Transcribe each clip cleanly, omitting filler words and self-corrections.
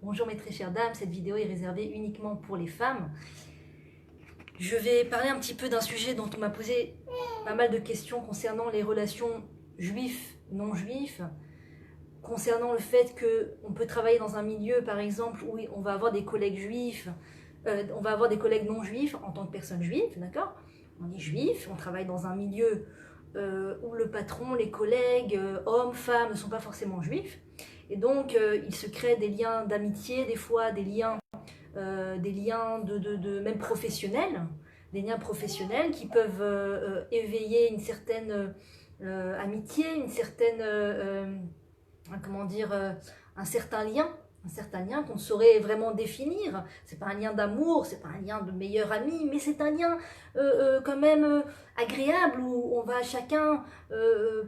Bonjour mes très chères dames, cette vidéo est réservée uniquement pour les femmes. Je vais parler un petit peu d'un sujet dont on m'a posé pas mal de questions concernant les relations juifs-non juifs, concernant le fait qu'on peut travailler dans un milieu par exemple où on va avoir des collègues juifs, on va avoir des collègues non juifs en tant que personne juive, d'accord? On est juif, on travaille dans un milieu où le patron, les collègues, hommes, femmes ne sont pas forcément juifs. Et donc, il se crée des liens d'amitié, des fois des liens même professionnels, des liens professionnels qui peuvent éveiller une certaine amitié, une certaine, comment dire, un certain lien qu'on ne saurait vraiment définir. C'est pas un lien d'amour, c'est pas un lien de meilleur ami, mais c'est un lien quand même agréable où on va chacun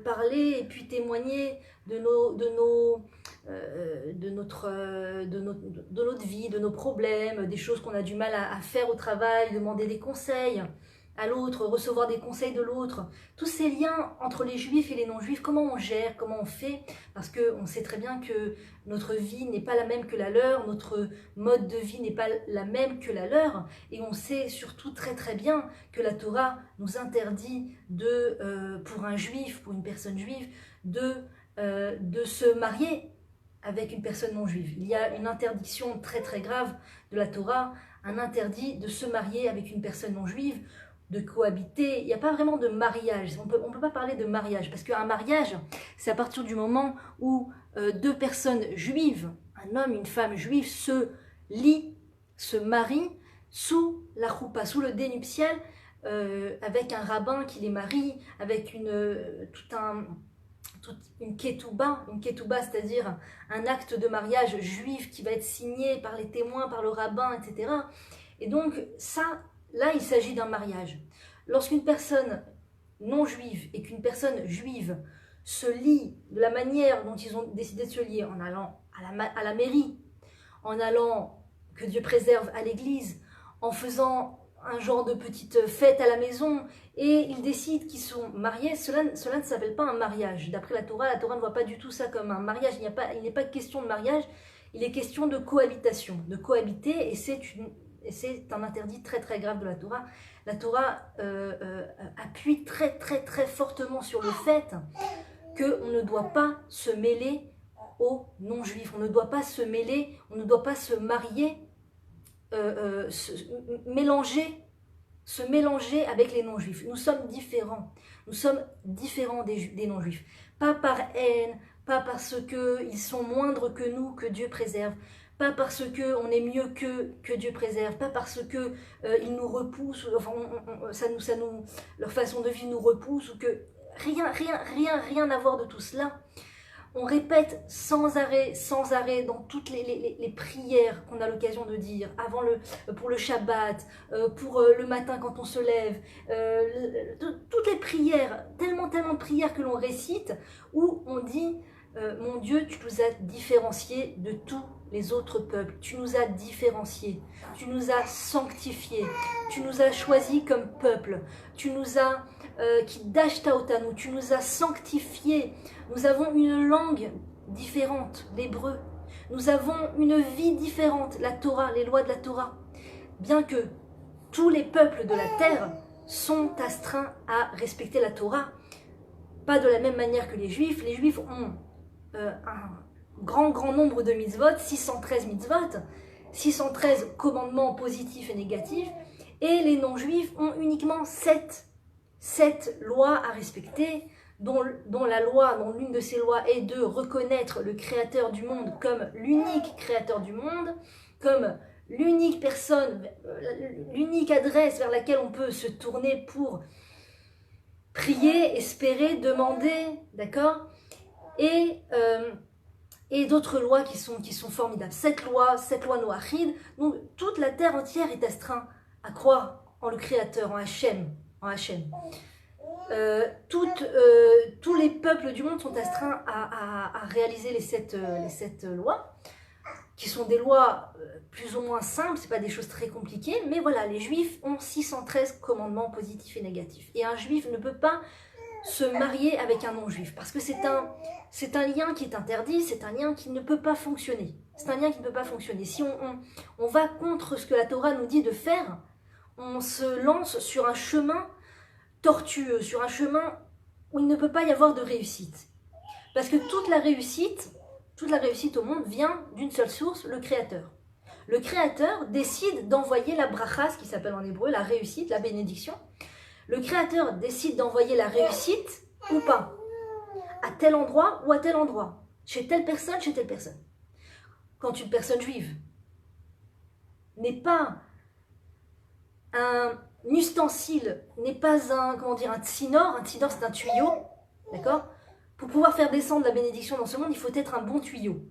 parler et puis témoigner de notre vie, de nos problèmes, des choses qu'on a du mal à faire au travail, demander des conseils à l'autre, recevoir des conseils de l'autre. Tous ces liens entre les juifs et les non-juifs, comment on gère, comment on fait, parce qu'on sait très bien que notre vie n'est pas la même que la leur, notre mode de vie n'est pas la même que la leur, et on sait surtout très très bien que la Torah nous interdit pour un juif, pour une personne juive, de se marier avec une personne non juive. Il y a une interdiction très très grave de la Torah, un interdit de se marier avec une personne non juive, de cohabiter. Il n'y a pas vraiment de mariage. On peut pas parler de mariage, parce qu'un mariage, c'est à partir du moment où deux personnes juives, un homme, une femme juive, se lient, se marient sous la choupa, sous le dénuptial, avec un rabbin qui les marie, avec une ketouba, c'est-à-dire un acte de mariage juif qui va être signé par les témoins, par le rabbin, etc. Et donc ça, là, il s'agit d'un mariage. Lorsqu'une personne non juive et qu'une personne juive se lie de la manière dont ils ont décidé de se lier, en allant à la mairie, en allant, que Dieu préserve, à l'église, en faisant un genre de petite fête à la maison, et ils décident qu'ils sont mariés, cela ne s'appelle pas un mariage. D'après la Torah ne voit pas du tout ça comme un mariage. Il n'est pas question de mariage, il est question de cohabitation, de cohabiter, et c'est un interdit très très grave de la Torah. La Torah appuie très très très fortement sur le fait qu'on ne doit pas se mêler aux non-juifs, on ne doit pas se mêler, on ne doit pas se marier, se mélanger avec les non-juifs. Nous sommes différents des non-juifs. Pas par haine, pas parce qu'ils sont moindres que nous, que Dieu préserve, pas parce qu'on est mieux que Dieu préserve, pas parce qu'ils nous repoussent, enfin, leur façon de vivre nous repousse, ou que rien à voir de tout cela. On répète sans arrêt dans toutes les prières qu'on a l'occasion de dire, pour le Shabbat, pour le matin quand on se lève, toutes les prières, tellement de prières que l'on récite, où on dit mon Dieu, tu nous as différenciés de tous les autres peuples, tu nous as différenciés, tu nous as sanctifiés, tu nous as choisis comme peuple, tu nous as tu nous as sanctifiés. Nous avons une langue différente, l'hébreu. Nous avons une vie différente, la Torah, les lois de la Torah. Bien que tous les peuples de la terre sont astreints à respecter la Torah, pas de la même manière que les Juifs. Les Juifs ont un grand nombre de mitzvot, 613 mitzvot, 613 commandements positifs et négatifs, et les non-juifs ont uniquement 7 lois à respecter, dont l'une de ces lois est de reconnaître le Créateur du monde comme l'unique Créateur du monde, comme l'unique personne, l'unique adresse vers laquelle on peut se tourner pour prier, espérer, demander, d'accord? Et d'autres lois qui sont formidables. Cette loi Noachide, donc toute la terre entière est astreinte à croire en le Créateur, en Hachem. Tous les peuples du monde sont astreints à réaliser les sept lois, qui sont des lois plus ou moins simples, c'est pas des choses très compliquées, mais voilà, les Juifs ont 613 commandements positifs et négatifs. Et un Juif ne peut pas se marier avec un non-juif, parce que c'est un lien qui est interdit, c'est un lien qui ne peut pas fonctionner. C'est un lien qui ne peut pas fonctionner. Si on va contre ce que la Torah nous dit de faire, on se lance sur un chemin tortueux, sur un chemin où il ne peut pas y avoir de réussite. Parce que toute la réussite au monde vient d'une seule source, le Créateur. Le Créateur décide d'envoyer la bracha, ce qui s'appelle en hébreu la réussite, la bénédiction. Le Créateur décide d'envoyer la réussite ou pas, à tel endroit ou à tel endroit, chez telle personne, chez telle personne. Quand une personne juive n'est pas un ustensile, n'est pas un tsinor c'est un tuyau, d'accord? Pour pouvoir faire descendre la bénédiction dans ce monde, il faut être un bon tuyau.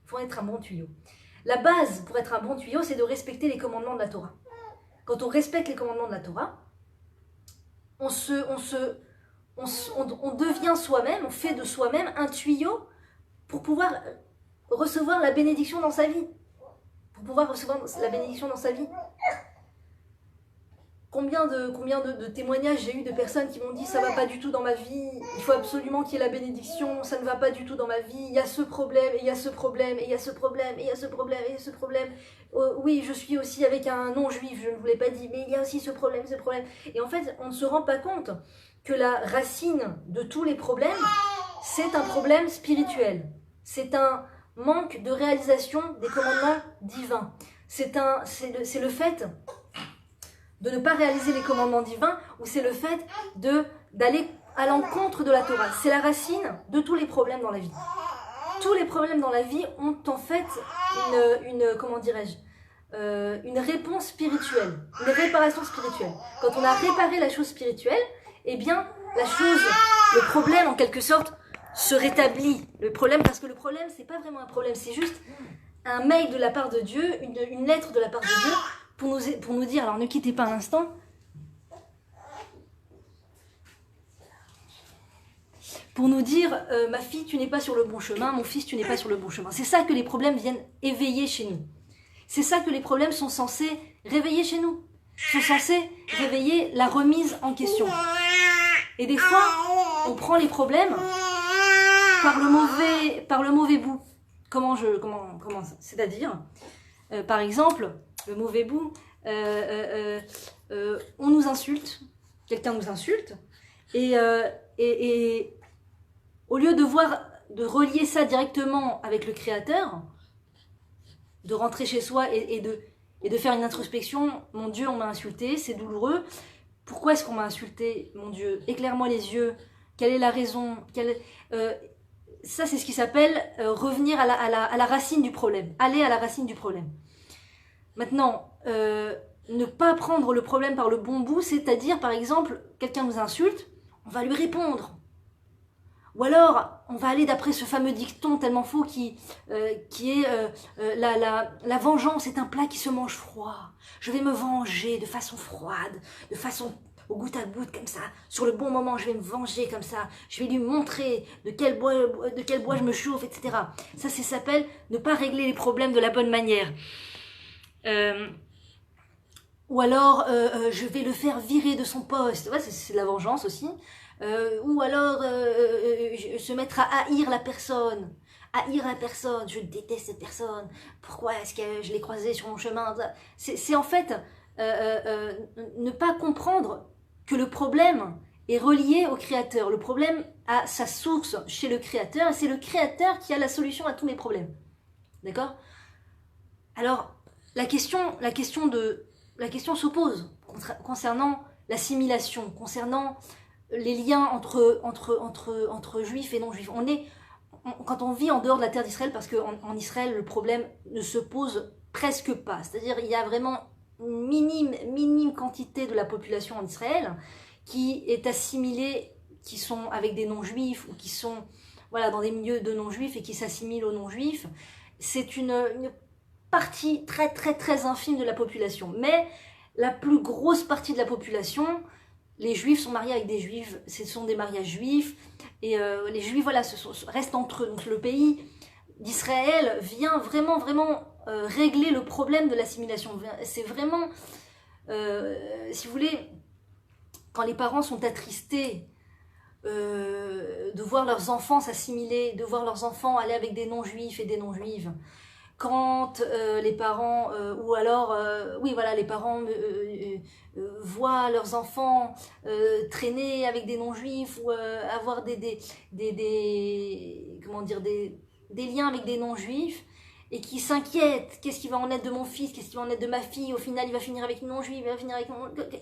Il faut être un bon tuyau. La base pour être un bon tuyau, c'est de respecter les commandements de la Torah. Quand on respecte les commandements de la Torah, on devient soi-même, on fait de soi-même un tuyau pour pouvoir recevoir la bénédiction dans sa vie. Pour pouvoir recevoir la bénédiction dans sa vie. Combien de témoignages j'ai eu de personnes qui m'ont dit ça va pas du tout dans ma vie, il faut absolument qu'il y ait la bénédiction, ça ne va pas du tout dans ma vie, il y a ce problème, et il y a ce problème, et il y a ce problème, et il y a ce problème, et il y a ce problème. Oui, je suis aussi avec un non-juif, je ne vous l'ai pas dit, mais il y a aussi ce problème, ce problème. Et en fait, on ne se rend pas compte que la racine de tous les problèmes, c'est un problème spirituel. C'est un manque de réalisation des commandements divins. C'est le fait de ne pas réaliser les commandements divins, ou c'est le fait d'aller à l'encontre de la Torah. C'est la racine de tous les problèmes dans la vie. Tous les problèmes dans la vie ont en fait une réponse spirituelle, une réparation spirituelle. Quand on a réparé la chose spirituelle, eh bien, le problème en quelque sorte se rétablit. Le problème, parce que le problème, c'est pas vraiment un problème, c'est juste un mail de la part de Dieu, une lettre de la part de Dieu, pour nous dire, alors ne quittez pas un instant, pour nous dire, ma fille, tu n'es pas sur le bon chemin, mon fils, tu n'es pas sur le bon chemin. C'est ça que les problèmes viennent éveiller chez nous. C'est ça que les problèmes sont censés réveiller chez nous. Sont censés réveiller la remise en question. Et des fois, on prend les problèmes par le mauvais bout. Comment c'est-à-dire, par exemple, le mauvais bout, on nous insulte, quelqu'un nous insulte, et au lieu de relier ça directement avec le Créateur, de rentrer chez soi et de faire une introspection, mon Dieu, on m'a insulté, c'est douloureux, pourquoi est-ce qu'on m'a insulté, mon Dieu, éclaire-moi les yeux, quelle est la raison, ça c'est ce qui s'appelle revenir à la racine du problème, aller à la racine du problème. Maintenant, ne pas prendre le problème par le bon bout, c'est-à-dire, par exemple, quelqu'un nous insulte, on va lui répondre. Ou alors, on va aller d'après ce fameux dicton tellement faux qui est la vengeance est un plat qui se mange froid. Je vais me venger de façon froide, de façon au goutte à goutte, comme ça. Sur le bon moment, je vais me venger comme ça. Je vais lui montrer de quel bois je me chauffe, etc. Ça s'appelle ne pas régler les problèmes de la bonne manière. Ou alors je vais le faire virer de son poste, ouais, c'est de la vengeance aussi, ou alors se mettre à haïr la personne, je déteste cette personne, pourquoi est-ce que je l'ai croisée sur mon chemin, c'est en fait ne pas comprendre que le problème est relié au Créateur, le problème a sa source chez le Créateur, et c'est le Créateur qui a la solution à tous mes problèmes, d'accord? Alors la question s'oppose concernant l'assimilation, concernant les liens entre juifs et non-juifs. Quand on vit en dehors de la terre d'Israël, parce qu'en Israël, le problème ne se pose presque pas. C'est-à-dire il y a vraiment une minime quantité de la population en Israël qui est assimilée, qui sont avec des non-juifs ou qui sont dans des milieux de non-juifs et qui s'assimilent aux non-juifs. C'est une partie très très très infime de la population, mais la plus grosse partie de la population, les juifs sont mariés avec des juifs, ce sont des mariages juifs, et les juifs restent entre eux. Donc le pays d'Israël vient vraiment régler le problème de l'assimilation. C'est vraiment, si vous voulez, quand les parents sont attristés de voir leurs enfants s'assimiler, de voir leurs enfants aller avec des non-juifs et des non-juives, quand les parents, ou alors, oui voilà, les parents voient leurs enfants traîner avec des non-juifs ou avoir comment dire, des liens avec des non-juifs, et qui s'inquiètent, qu'est-ce qui va en être de mon fils, qu'est-ce qui va en être de ma fille, au final il va finir avec une non-juive, il va finir avec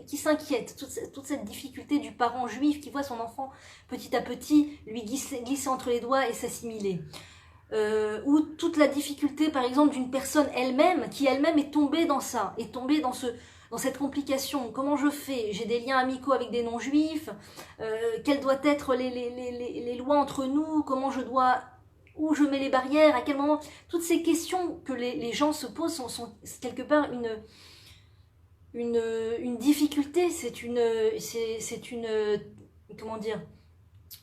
qui s'inquiète, toute cette difficulté du parent juif qui voit son enfant petit à petit lui glisser entre les doigts et s'assimiler. Ou toute la difficulté par exemple d'une personne elle-même qui elle-même est tombée dans ça, est tombée dans cette complication. Comment je fais? J'ai des liens amicaux avec des non-juifs, quelles doivent être les lois entre nous, comment je dois, où je mets les barrières, à quel moment. Toutes ces questions que les gens se posent sont quelque part une difficulté, c'est une comment dire,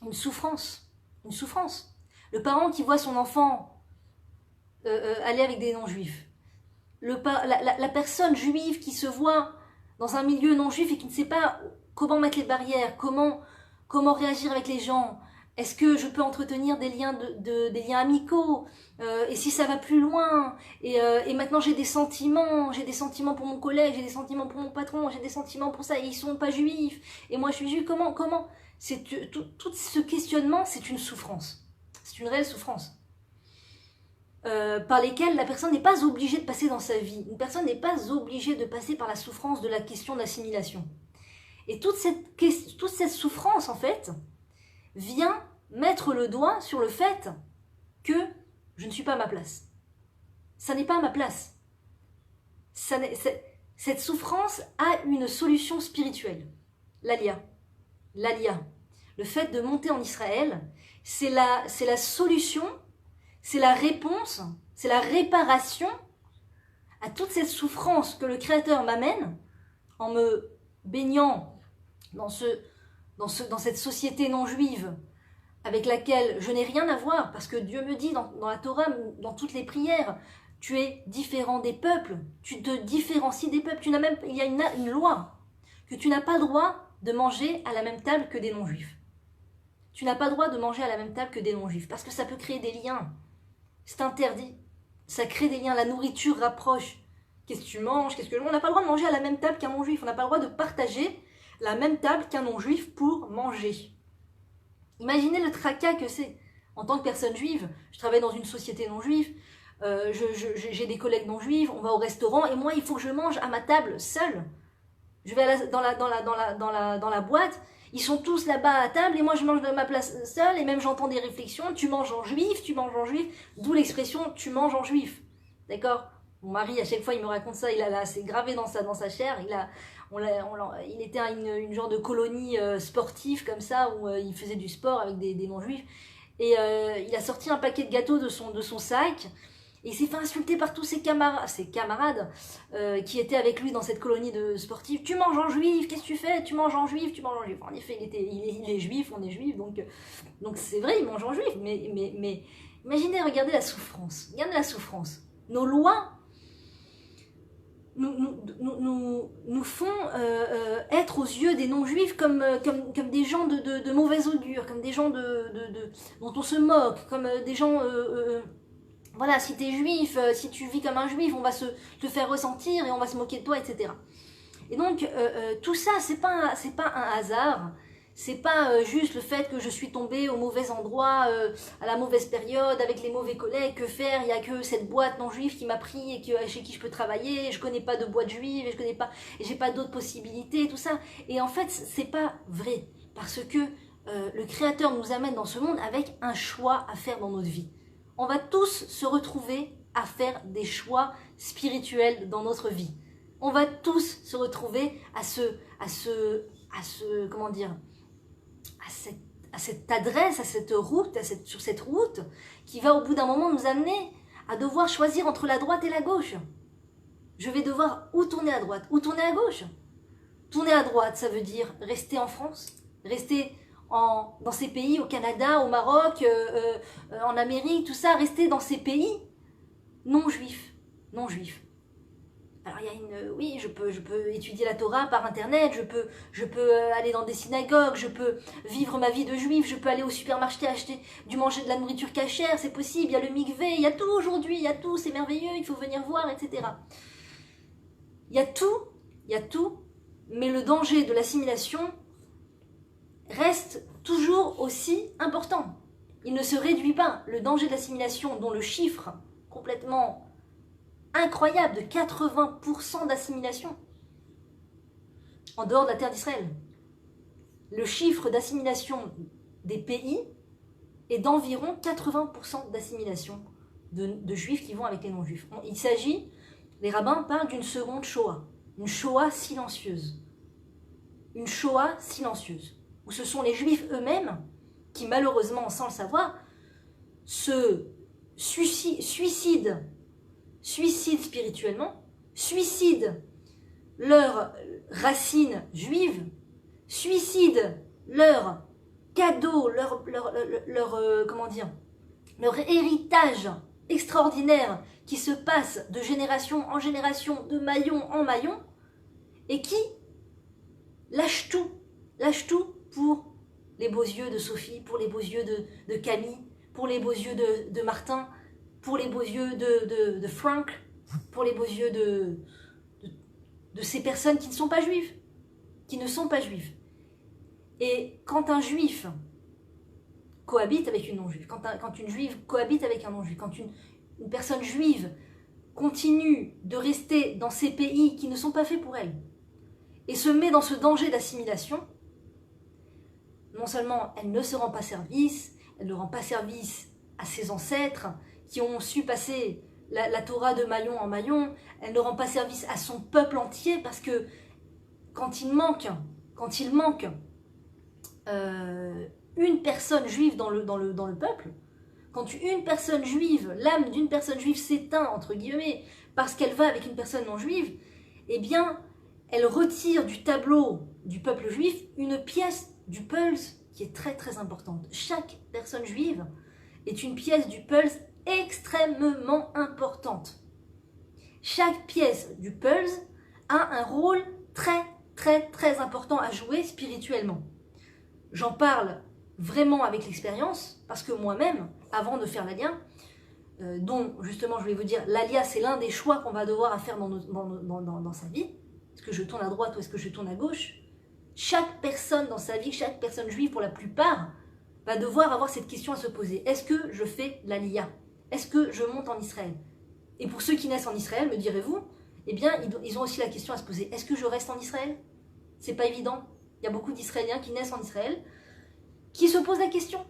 une souffrance. Le parent qui voit son enfant aller avec des non-juifs, la personne juive qui se voit dans un milieu non-juif et qui ne sait pas comment mettre les barrières, comment réagir avec les gens. Est-ce que je peux entretenir des liens amicaux, et si ça va plus loin, et maintenant j'ai des sentiments pour mon collègue, j'ai des sentiments pour mon patron, j'ai des sentiments pour ça, et ils sont pas juifs, et moi je suis juif, comment tout ce questionnement, c'est une souffrance, c'est une réelle souffrance, par lesquelles la personne n'est pas obligée de passer dans sa vie. Une personne n'est pas obligée de passer par la souffrance de la question d'assimilation. Et toute cette souffrance, en fait, vient mettre le doigt sur le fait que je ne suis pas à ma place. Ça n'est pas à ma place. Cette souffrance a une solution spirituelle. L'Alia. Le fait de monter en Israël, c'est la solution, c'est la réponse, c'est la réparation à toute cette souffrance que le Créateur m'amène en me baignant dans cette société non juive avec laquelle je n'ai rien à voir, parce que Dieu me dit dans la Torah, dans toutes les prières, tu es différent des peuples, tu te différencies des peuples, il y a une loi, que tu n'as pas le droit de manger à la même table que des non-juifs. Tu n'as pas le droit de manger à la même table que des non-juifs, parce que ça peut créer des liens. C'est interdit. Ça crée des liens, la nourriture rapproche. Qu'est-ce que tu manges, On n'a pas le droit de manger à la même table qu'un non-juif, on n'a pas le droit de partager la même table qu'un non-juif pour manger. Imaginez le tracas que c'est. En tant que personne juive, je travaille dans une société non-juive, j'ai des collègues non-juifs, on va au restaurant, et moi il faut que je mange à ma table seule. Je vais dans la boîte, ils sont tous là-bas à table, et moi je mange de ma place seule, et même j'entends des réflexions, tu manges en juif, d'où l'expression tu manges en juif. D'accord? Mon mari, à chaque fois, il me raconte ça, c'est gravé dans sa chair, il était à une genre de colonie sportive comme ça, où il faisait du sport avec des non-juifs, et il a sorti un paquet de gâteaux de son sac, et il s'est fait insulter par tous ses camarades qui étaient avec lui dans cette colonie de sportive. Tu manges en juif, qu'est-ce que tu fais? Tu manges en juif. En effet, il est juif, on est juif, donc c'est vrai, il mange en juif, mais imaginez, regardez la souffrance, Nos lois nous font être aux yeux des non-juifs comme des gens de mauvais augure, comme des gens dont on se moque, comme des gens... voilà, si t'es juif, si tu vis comme un juif, on va te faire ressentir et on va se moquer de toi, etc. Et donc, tout ça, c'est pas un hasard. C'est pas juste le fait que je suis tombée au mauvais endroit, à la mauvaise période, avec les mauvais collègues. Que faire? Il y a que cette boîte non juive qui m'a pris et chez qui je peux travailler. Je connais pas de boîte juive, et j'ai pas d'autres possibilités, tout ça. Et en fait, c'est pas vrai, parce que le Créateur nous amène dans ce monde avec un choix à faire dans notre vie. On va tous se retrouver à faire des choix spirituels dans notre vie. On va tous se retrouver à cette adresse, sur cette route qui va au bout d'un moment nous amener à devoir choisir entre la droite et la gauche. Je vais devoir ou tourner à droite ou tourner à gauche. Tourner à droite, ça veut dire rester en France, rester dans ces pays, au Canada, au Maroc, en Amérique, tout ça, rester dans ces pays non juifs. Alors il y a oui, je peux étudier la Torah par internet, je peux aller dans des synagogues, je peux vivre ma vie de juif, je peux aller au supermarché acheter de la nourriture cachère, c'est possible, il y a le mikvé, il y a tout aujourd'hui, il y a tout, c'est merveilleux, il faut venir voir, etc. Il y a tout, mais le danger de l'assimilation reste toujours aussi important. Il ne se réduit pas. Le danger de l'assimilation, dont le chiffre complètement incroyable de 80% d'assimilation en dehors de la terre d'Israël. Le chiffre d'assimilation des pays est d'environ 80% d'assimilation de juifs qui vont avec les non-juifs. Il s'agit, les rabbins parlent d'une seconde Shoah, une Shoah silencieuse. Une Shoah silencieuse, où ce sont les juifs eux-mêmes qui, malheureusement, sans le savoir, se suicident spirituellement, suicident leurs racines juives, suicident leurs cadeaux, leur héritage extraordinaire qui se passe de génération en génération, de maillon en maillon, et qui lâche tout pour les beaux yeux de Sophie, pour les beaux yeux de Camille, pour les beaux yeux de Martin, pour les beaux yeux de Frank, pour les beaux yeux de ces personnes qui ne sont pas juives, Et quand un juif cohabite avec une non-juive, quand une juive cohabite avec un non-juif, quand une personne juive continue de rester dans ces pays qui ne sont pas faits pour elle, et se met dans ce danger d'assimilation, non seulement elle ne se rend pas service, elle ne rend pas service à ses ancêtres qui ont su passer la Torah de maillon en maillon, elle ne rend pas service à son peuple entier, parce que quand il manque une personne juive dans le peuple, quand une personne juive, l'âme d'une personne juive s'éteint, entre guillemets, parce qu'elle va avec une personne non juive, eh bien, elle retire du tableau du peuple juif une pièce du pulse qui est très très importante. Chaque personne juive est une pièce du pulse extrêmement importante. Chaque pièce du pulse a un rôle très très très important à jouer spirituellement. J'en parle vraiment avec l'expérience, parce que moi-même, avant de faire l'Alia, dont justement je voulais vous dire, l'Alia c'est l'un des choix qu'on va devoir faire dans sa vie. Est-ce que je tourne à droite ou est-ce que je tourne à gauche? Chaque personne dans sa vie, chaque personne juive pour la plupart, va devoir avoir cette question à se poser. Est-ce que je fais l'Aliyah? Est-ce que je monte en Israël? Et pour ceux qui naissent en Israël, me direz-vous, eh bien, ils ont aussi la question à se poser. Est-ce que je reste en Israël? C'est pas évident. Il y a beaucoup d'Israéliens qui naissent en Israël, qui se posent la question.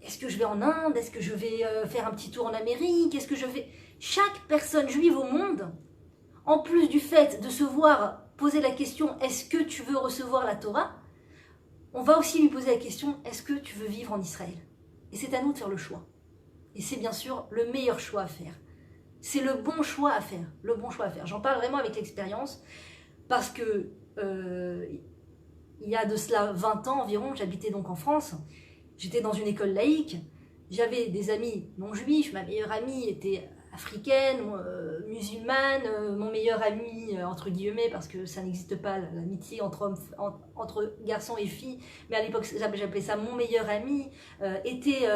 Est-ce que je vais en Inde? Est-ce que je vais faire un petit tour en Amérique? Est-ce que je vais... Chaque personne juive au monde, en plus du fait de se voir poser la question « Est-ce que tu veux recevoir la Torah ?», on va aussi lui poser la question « Est-ce que tu veux vivre en Israël ?» Et c'est à nous de faire le choix. Et c'est bien sûr le meilleur choix à faire. C'est le bon choix à faire. Le bon choix à faire. J'en parle vraiment avec l'expérience parce que il y a de cela 20 ans environ, j'habitais donc en France. J'étais dans une école laïque. J'avais des amis non juifs. Ma meilleure amie était africaine, musulmane, mon meilleur ami, entre guillemets, parce que ça n'existe pas, l'amitié entre garçons et filles, mais à l'époque j'appelais ça mon meilleur ami, était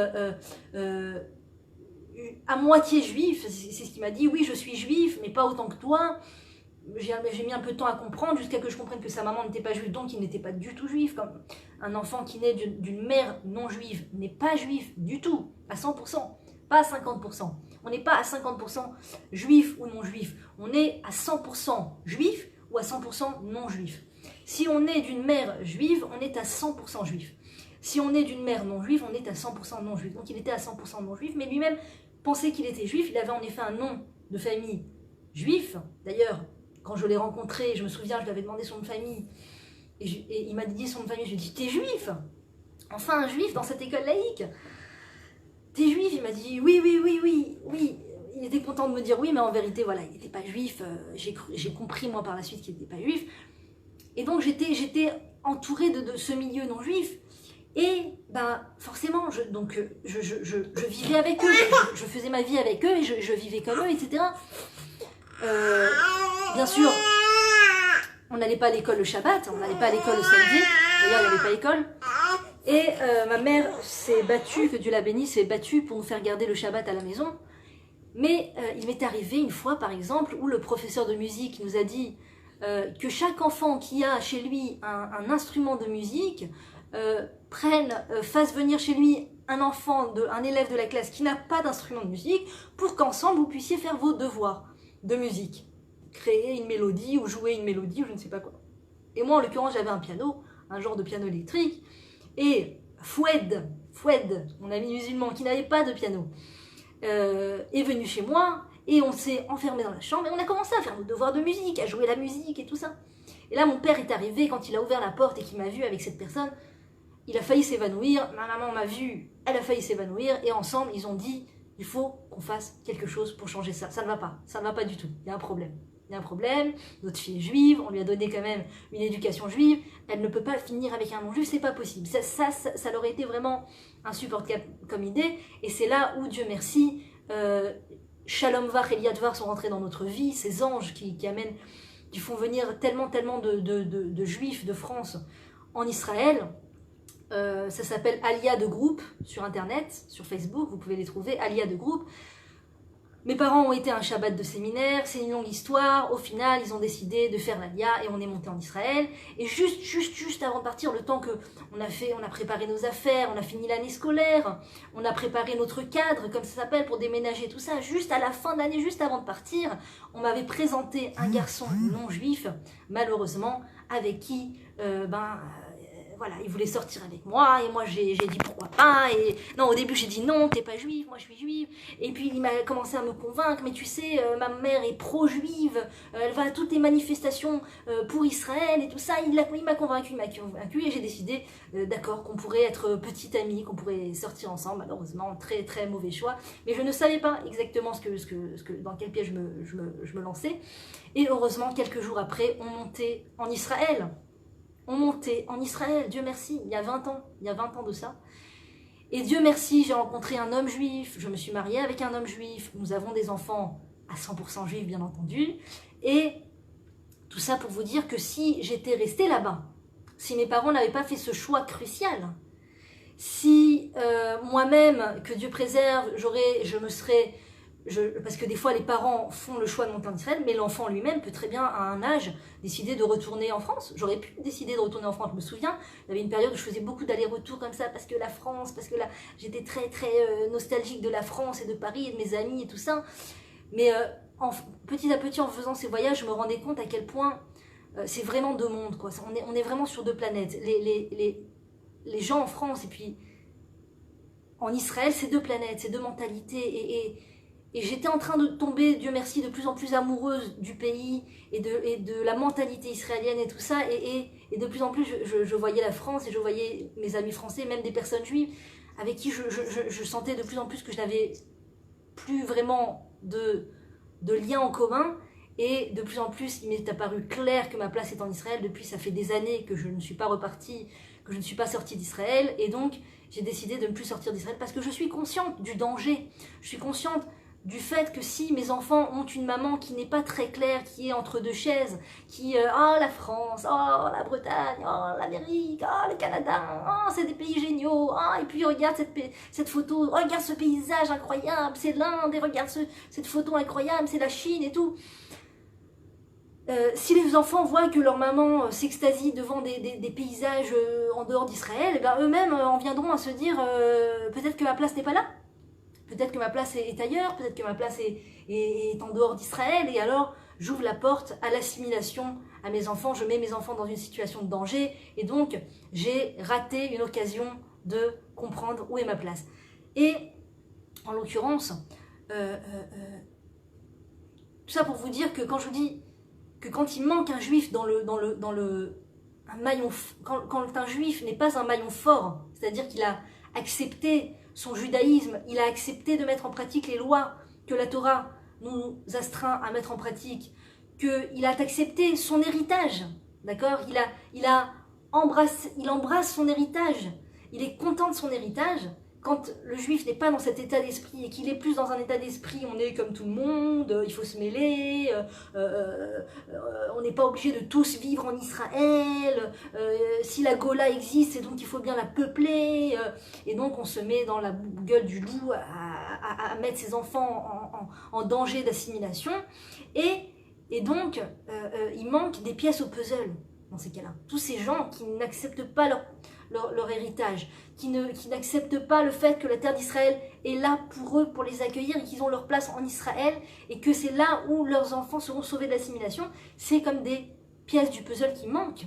à moitié juif. C'est ce qu'il m'a dit, oui je suis juif, mais pas autant que toi. J'ai mis un peu de temps à comprendre, jusqu'à que je comprenne que sa maman n'était pas juive, donc il n'était pas du tout juif. Comme un enfant qui naît d'une mère non juive n'est pas juif du tout, à 100%, pas à 50%. On n'est pas à 50% juif ou non juif. On est à 100% juif ou à 100% non juif. Si on est d'une mère juive, on est à 100% juif. Si on est d'une mère non juive, on est à 100% non juif. Donc il était à 100% non juif, mais lui-même pensait qu'il était juif. Il avait en effet un nom de famille juif. D'ailleurs, quand je l'ai rencontré, je me souviens, je lui avais demandé son nom de famille. Et il m'a dit son nom de famille. Je lui ai dit, t'es juif? Enfin, un juif dans cette école laïque? T'es juif? Il m'a dit oui. Il était content de me dire oui, mais en vérité, voilà, il n'était pas juif. J'ai compris, moi, par la suite, qu'il n'était pas juif. Et donc, j'étais entourée de ce milieu non juif. Et, ben, forcément, je vivais avec eux. Je faisais ma vie avec eux et je vivais comme eux, etc. Bien sûr, on n'allait pas à l'école le Shabbat, on n'allait pas à l'école le samedi, d'ailleurs il n'y avait pas l'école. Et ma mère s'est battue, que Dieu la bénisse, s'est battue pour nous faire garder le Shabbat à la maison. Mais il m'est arrivé une fois, par exemple, où le professeur de musique nous a dit que chaque enfant qui a chez lui un instrument de musique fasse venir chez lui un élève de la classe qui n'a pas d'instrument de musique pour qu'ensemble vous puissiez faire vos devoirs de musique. Créer une mélodie ou jouer une mélodie ou je ne sais pas quoi. Et moi, en l'occurrence, j'avais un piano, un genre de piano électrique. Et Foued, mon ami musulman qui n'avait pas de piano, est venu chez moi et on s'est enfermé dans la chambre et on a commencé à faire nos devoirs de musique, à jouer la musique et tout ça. Et là, mon père est arrivé, quand il a ouvert la porte et qu'il m'a vu avec cette personne, il a failli s'évanouir, ma maman m'a vu, elle a failli s'évanouir et ensemble, ils ont dit, il faut qu'on fasse quelque chose pour changer ça. Ça ne va pas du tout, il y a un problème. Il y a un problème, notre fille est juive, on lui a donné quand même une éducation juive, elle ne peut pas finir avec un nom juif, c'est pas possible. Ça leur a été vraiment insupportable comme idée, et c'est là où, Dieu merci, Shalom Vach et Liat Var sont rentrés dans notre vie, ces anges qui font venir tellement de juifs de France en Israël. Ça s'appelle Alia de groupe sur internet, sur Facebook, vous pouvez les trouver, Alia de groupe. Mes parents ont été à un Shabbat de séminaire, c'est une longue histoire. Au final, ils ont décidé de faire l'Alia et on est monté en Israël. Et juste avant de partir, le temps que on a préparé nos affaires, on a fini l'année scolaire, on a préparé notre cadre, comme ça s'appelle, pour déménager, tout ça. Juste à la fin de l'année, juste avant de partir, on m'avait présenté un garçon non juif, malheureusement, avec qui, voilà, il voulait sortir avec moi et moi j'ai dit pourquoi pas. Et non, au début j'ai dit non, t'es pas juive, moi je suis juive. Et puis il m'a commencé à me convaincre, mais tu sais, ma mère est pro-juive, elle va à toutes les manifestations pour Israël et tout ça. Il m'a convaincu et j'ai décidé, d'accord, qu'on pourrait être petite amie, qu'on pourrait sortir ensemble. Malheureusement, très très mauvais choix. Mais je ne savais pas exactement dans quel piège je me lançais. Et heureusement, quelques jours après, on montait en Israël. Dieu merci, il y a 20 ans de ça. Et Dieu merci, j'ai rencontré un homme juif, je me suis mariée avec un homme juif, nous avons des enfants à 100% juifs bien entendu. Et tout ça pour vous dire que si j'étais restée là-bas, si mes parents n'avaient pas fait ce choix crucial, si moi-même, que Dieu préserve, parce que des fois les parents font le choix de monter en Israël, mais l'enfant lui-même peut très bien à un âge décider de retourner en France. J'aurais pu décider de retourner en France, je me souviens, il y avait une période où je faisais beaucoup d'allers-retours comme ça, parce que la France, parce que là j'étais très très nostalgique de la France et de Paris et de mes amis et tout ça. Mais petit à petit en faisant ces voyages, je me rendais compte à quel point c'est vraiment deux mondes, quoi. On est vraiment sur deux planètes. Les gens en France et puis en Israël, c'est deux planètes, c'est deux mentalités et j'étais en train de tomber, Dieu merci, de plus en plus amoureuse du pays et de la mentalité israélienne et tout ça. Et de plus en plus, je voyais la France et je voyais mes amis français, même des personnes juives, avec qui je sentais de plus en plus que je n'avais plus vraiment de lien en commun. Et de plus en plus, il m'est apparu clair que ma place est en Israël. Depuis, ça fait des années que je ne suis pas repartie, que je ne suis pas sortie d'Israël. Et donc, j'ai décidé de ne plus sortir d'Israël parce que je suis consciente du danger. Je suis consciente du fait que si mes enfants ont une maman qui n'est pas très claire, qui est entre deux chaises, qui la France, la Bretagne, l'Amérique, le Canada, c'est des pays géniaux, et puis regarde cette photo, regarde ce paysage incroyable, c'est l'Inde, et regarde cette photo incroyable, c'est la Chine et tout. Si les enfants voient que leur maman s'extasie devant des paysages en dehors d'Israël, eux-mêmes en viendront à se dire peut-être que ma place n'est pas là. Peut-être que ma place est ailleurs, peut-être que ma place est en dehors d'Israël, et alors j'ouvre la porte à l'assimilation à mes enfants, je mets mes enfants dans une situation de danger, et donc j'ai raté une occasion de comprendre où est ma place. Et en l'occurrence, tout ça pour vous dire que quand je vous dis que quand il manque un juif un maillon, quand un juif n'est pas un maillon fort, c'est-à-dire qu'il a accepté son judaïsme, il a accepté de mettre en pratique les lois que la Torah nous astreint à mettre en pratique, qu'il a accepté son héritage, d'accord, il embrasse son héritage, il est content de son héritage. quand le juif n'est pas dans cet état d'esprit et qu'il est plus dans un état d'esprit, on est comme tout le monde, il faut se mêler, on n'est pas obligé de tous vivre en Israël, si la Gola existe, c'est donc il faut bien la peupler, et donc on se met dans la gueule du loup à mettre ses enfants en danger d'assimilation, et donc il manque des pièces au puzzle dans ces cas-là. Tous ces gens qui n'acceptent pas leur héritage, qui n'acceptent pas le fait que la terre d'Israël est là pour eux, pour les accueillir, et qu'ils ont leur place en Israël, et que c'est là où leurs enfants seront sauvés de l'assimilation, c'est comme des pièces du puzzle qui manquent.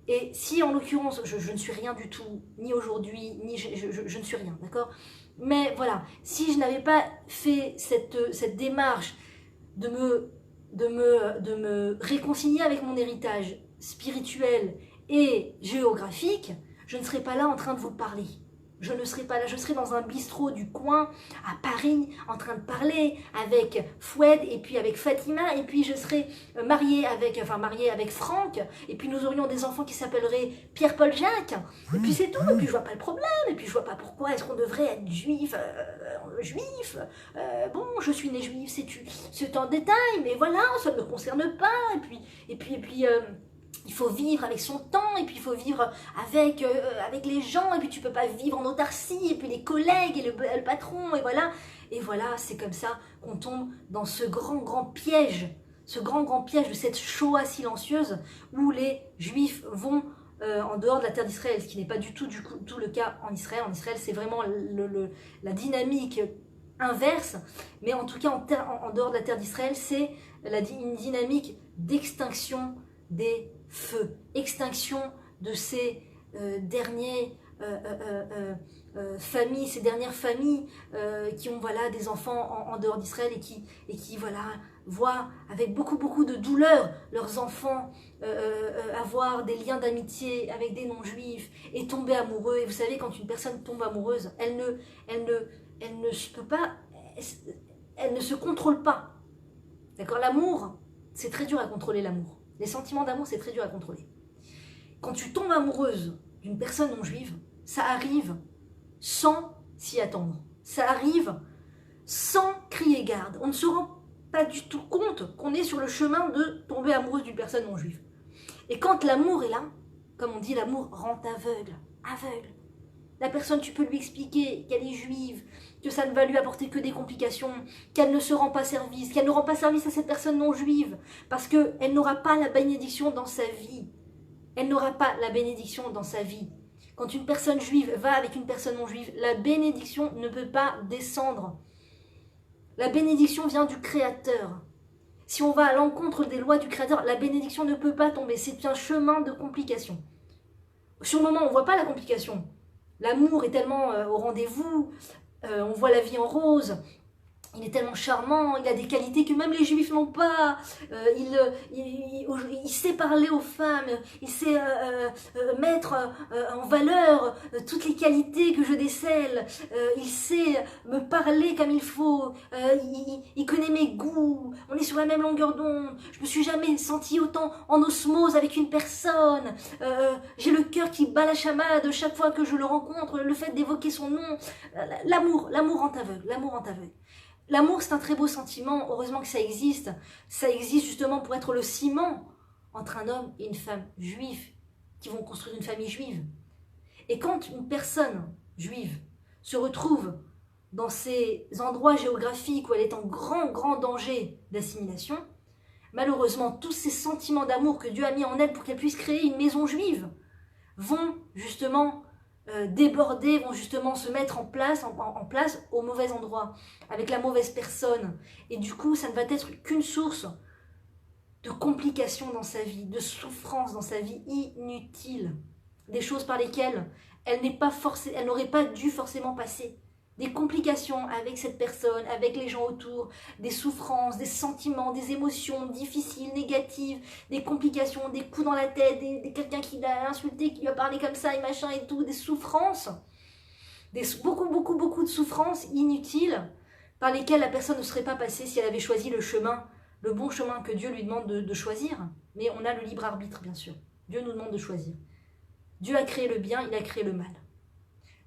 Et si en l'occurrence, je ne suis rien du tout, ni aujourd'hui, ni je ne suis rien, d'accord? Mais voilà, si je n'avais pas fait cette démarche de me réconcilier avec mon héritage spirituel et géographique, je ne serais pas là en train de vous parler. Je ne serais pas là, je serais dans un bistrot du coin à Paris en train de parler avec Foued et puis avec Fatima, et puis je serais mariée avec Franck, et puis nous aurions des enfants qui s'appelleraient Pierre-Paul Jacques, et puis c'est tout, et puis je vois pas le problème, et puis je vois pas pourquoi est-ce qu'on devrait être juif, bon, je suis né juif, c'est un détail, mais voilà, ça ne me concerne pas, et puis il faut vivre avec son temps, et puis il faut vivre avec les gens, et puis tu peux pas vivre en autarcie, et puis les collègues, et le patron, et voilà, c'est comme ça qu'on tombe dans ce grand piège, de cette Shoah silencieuse, où les Juifs vont en dehors de la terre d'Israël, ce qui n'est pas du tout le cas en Israël. En Israël, c'est vraiment la dynamique inverse, mais en tout cas en dehors de la terre d'Israël, c'est une dynamique d'extinction des feux, extinction de ces dernières familles qui ont voilà des enfants en dehors d'Israël et qui voilà voient avec beaucoup de douleur leurs enfants avoir des liens d'amitié avec des non-juifs et tomber amoureux. Et vous savez, quand une personne tombe amoureuse, elle ne se contrôle pas. D'accord? L'amour, c'est très dur à contrôler, l'amour. Les sentiments d'amour, c'est très dur à contrôler. Quand tu tombes amoureuse d'une personne non juive, ça arrive sans s'y attendre. Ça arrive sans crier garde. On ne se rend pas du tout compte qu'on est sur le chemin de tomber amoureuse d'une personne non juive. Et quand l'amour est là, comme on dit, l'amour rend aveugle. Aveugle. La personne, tu peux lui expliquer qu'elle est juive, que ça ne va lui apporter que des complications, qu'elle ne se rend pas service, qu'elle ne rend pas service à cette personne non juive, parce qu'elle n'aura pas la bénédiction dans sa vie. Elle n'aura pas la bénédiction dans sa vie. Quand une personne juive va avec une personne non juive, la bénédiction ne peut pas descendre. La bénédiction vient du Créateur. Si on va à l'encontre des lois du Créateur, la bénédiction ne peut pas tomber. C'est un chemin de complication. Sur le moment, on ne voit pas la complication. L'amour est tellement au rendez-vous, on voit la vie en rose, il est tellement charmant, il a des qualités que même les juifs n'ont pas, il sait parler aux femmes, il sait mettre en valeur toutes les qualités que je décèle, il sait me parler comme il faut, il connaît mes goûts, on est sur la même longueur d'onde, je me suis jamais sentie autant en osmose avec une personne, j'ai le cœur qui bat la chamade chaque fois que je le rencontre, le fait d'évoquer son nom, l'amour rend aveugle, l'amour rend aveugle. L'amour, c'est un très beau sentiment, heureusement que ça existe justement pour être le ciment entre un homme et une femme juive, qui vont construire une famille juive. Et quand une personne juive se retrouve dans ces endroits géographiques où elle est en grand danger d'assimilation, malheureusement, tous ces sentiments d'amour que Dieu a mis en elle pour qu'elle puisse créer une maison juive vont justement déborder, vont justement se mettre en place au mauvais endroit, avec la mauvaise personne. Et du coup, ça ne va être qu'une source de complications dans sa vie, de souffrances dans sa vie inutiles, des choses par lesquelles elle n'aurait pas dû forcément passer. Des complications avec cette personne, avec les gens autour, des souffrances, des sentiments, des émotions difficiles, négatives, des complications, des coups dans la tête, quelqu'un qui l'a insulté, qui lui a parlé comme ça et machin et tout, des souffrances, beaucoup de souffrances inutiles par lesquelles la personne ne serait pas passée si elle avait choisi le bon chemin que Dieu lui demande de choisir. Mais on a le libre arbitre, bien sûr. Dieu nous demande de choisir. Dieu a créé le bien, il a créé le mal.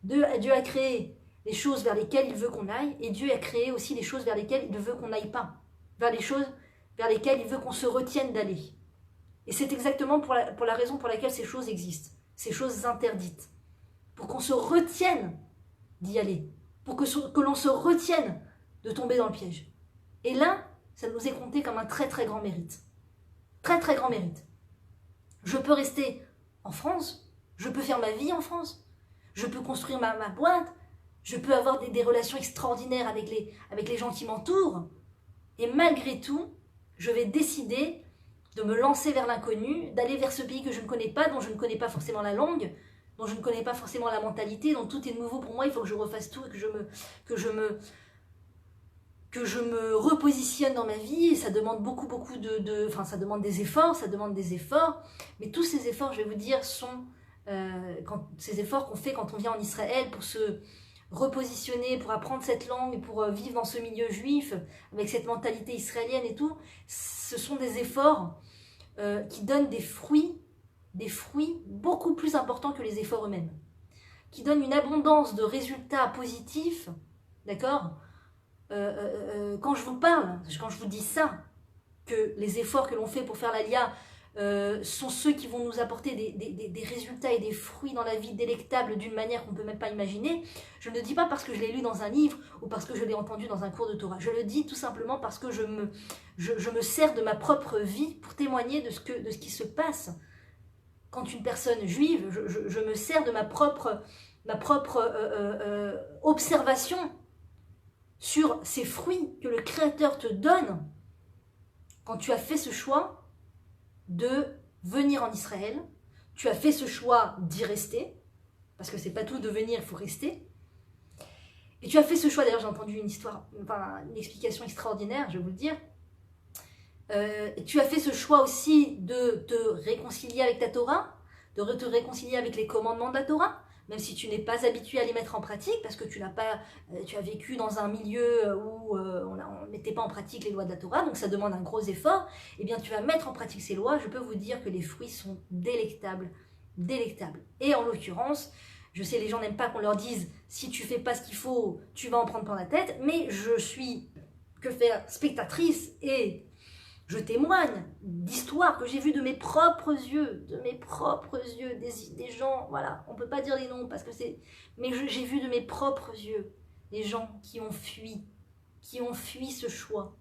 Dieu a créé les choses vers lesquelles il veut qu'on aille, et Dieu a créé aussi les choses vers lesquelles il veut qu'on n'aille pas, vers les choses vers lesquelles il veut qu'on se retienne d'aller. Et c'est exactement pour la raison pour laquelle ces choses existent, ces choses interdites, pour qu'on se retienne d'y aller, pour que l'on se retienne de tomber dans le piège. Et là, ça nous est compté comme un très très grand mérite. Très très grand mérite. Je peux rester en France, je peux faire ma vie en France, je peux construire ma boîte, je peux avoir des relations extraordinaires avec les gens qui m'entourent, et malgré tout, je vais décider de me lancer vers l'inconnu, d'aller vers ce pays que je ne connais pas, dont je ne connais pas forcément la langue, dont je ne connais pas forcément la mentalité, dont tout est nouveau pour moi, il faut que je refasse tout, et que je me repositionne dans ma vie, et ça demande beaucoup enfin ça demande des efforts, mais tous ces efforts, je vais vous dire, sont ces efforts qu'on fait quand on vient en Israël pour se repositionner, pour apprendre cette langue, pour vivre dans ce milieu juif, avec cette mentalité israélienne et tout, ce sont des efforts qui donnent des fruits beaucoup plus importants que les efforts eux-mêmes, qui donnent une abondance de résultats positifs, d'accord ? Quand je vous dis ça, que les efforts que l'on fait pour faire l'Alia sont ceux qui vont nous apporter des résultats et des fruits dans la vie délectables d'une manière qu'on ne peut même pas imaginer, je ne le dis pas parce que je l'ai lu dans un livre ou parce que je l'ai entendu dans un cours de Torah. Je le dis tout simplement parce que je me sers de ma propre vie pour témoigner de ce qui se passe quand une personne juive, je me sers de ma propre observation sur ces fruits que le Créateur te donne quand tu as fait ce choix de venir en Israël, tu as fait ce choix d'y rester, parce que c'est pas tout de venir, il faut rester, et tu as fait ce choix, d'ailleurs j'ai entendu une explication extraordinaire, je vais vous le dire, tu as fait ce choix aussi de te réconcilier avec ta Torah, de te réconcilier avec les commandements de la Torah, même si tu n'es pas habitué à les mettre en pratique, parce que tu as vécu dans un milieu où on ne mettait pas en pratique les lois de la Torah, donc ça demande un gros effort, eh bien tu vas mettre en pratique ces lois, je peux vous dire que les fruits sont délectables, délectables. Et en l'occurrence, je sais les gens n'aiment pas qu'on leur dise, si tu fais pas ce qu'il faut, tu vas en prendre plein la tête, mais je suis, que faire, spectatrice, et je témoigne d'histoires que j'ai vues de mes propres yeux, des gens, voilà, on ne peut pas dire les noms parce que c'est... Mais j'ai vu de mes propres yeux des gens qui ont fui ce choix,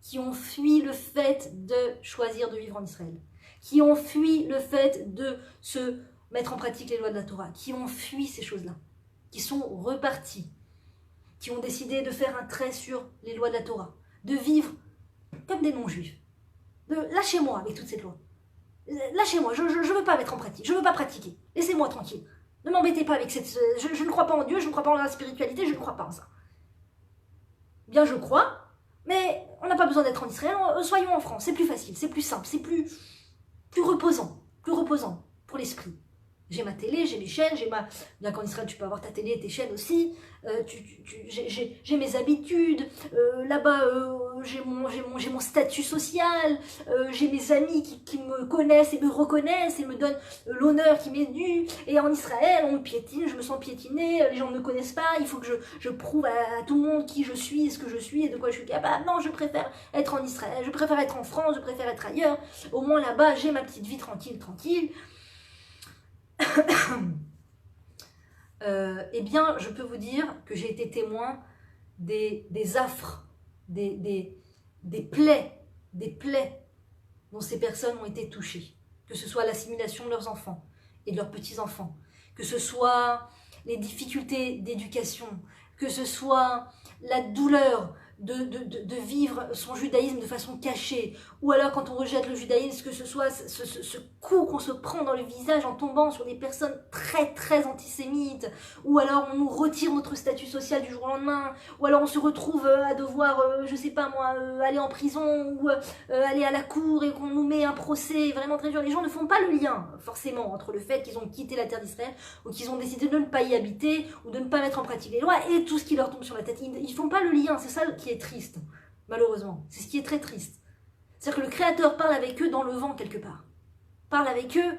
qui ont fui le fait de choisir de vivre en Israël, qui ont fui le fait de se mettre en pratique les lois de la Torah, qui ont fui ces choses-là, qui sont repartis, qui ont décidé de faire un trait sur les lois de la Torah, de vivre comme des non-juifs. Lâchez-moi avec toutes ces lois. Lâchez-moi, je ne veux pas mettre en pratique, je ne veux pas pratiquer. Laissez-moi tranquille. Ne m'embêtez pas avec cette... Je ne crois pas en Dieu, je ne crois pas en la spiritualité, je ne crois pas en ça. Bien, je crois, mais on n'a pas besoin d'être en Israël, soyons en France, c'est plus facile, c'est plus simple, c'est plus reposant pour l'esprit. J'ai ma télé, j'ai mes chaînes, bien qu'en Israël tu peux avoir ta télé et tes chaînes aussi, j'ai mes habitudes, là-bas j'ai mon statut social, j'ai mes amis qui me connaissent et me reconnaissent et me donnent l'honneur qui m'est dû, et en Israël on me piétine, je me sens piétinée, les gens ne me connaissent pas, il faut que je prouve à tout le monde qui je suis, ce que je suis et de quoi je suis capable. Non, je préfère être en Israël, je préfère être en France, je préfère être ailleurs, au moins là-bas j'ai ma petite vie tranquille. Eh bien, je peux vous dire que j'ai été témoin des affres, des plaies dont ces personnes ont été touchées. Que ce soit l'assimilation de leurs enfants et de leurs petits-enfants, que ce soit les difficultés d'éducation, que ce soit la douleur de vivre son judaïsme de façon cachée, ou alors quand on rejette le judaïsme, que ce soit ce coup qu'on se prend dans le visage en tombant sur des personnes très très antisémites, ou alors on nous retire notre statut social du jour au lendemain, ou alors on se retrouve à devoir, je sais pas moi, aller en prison, ou aller à la cour et qu'on nous met un procès vraiment très dur. Les gens ne font pas le lien forcément entre le fait qu'ils ont quitté la terre d'Israël, ou qu'ils ont décidé de ne pas y habiter, ou de ne pas mettre en pratique les lois, et tout ce qui leur tombe sur la tête. Ils font pas le lien, c'est ça qui est triste, malheureusement. C'est ce qui est très triste. C'est-à-dire que le Créateur parle avec eux dans le vent quelque part. Parle avec eux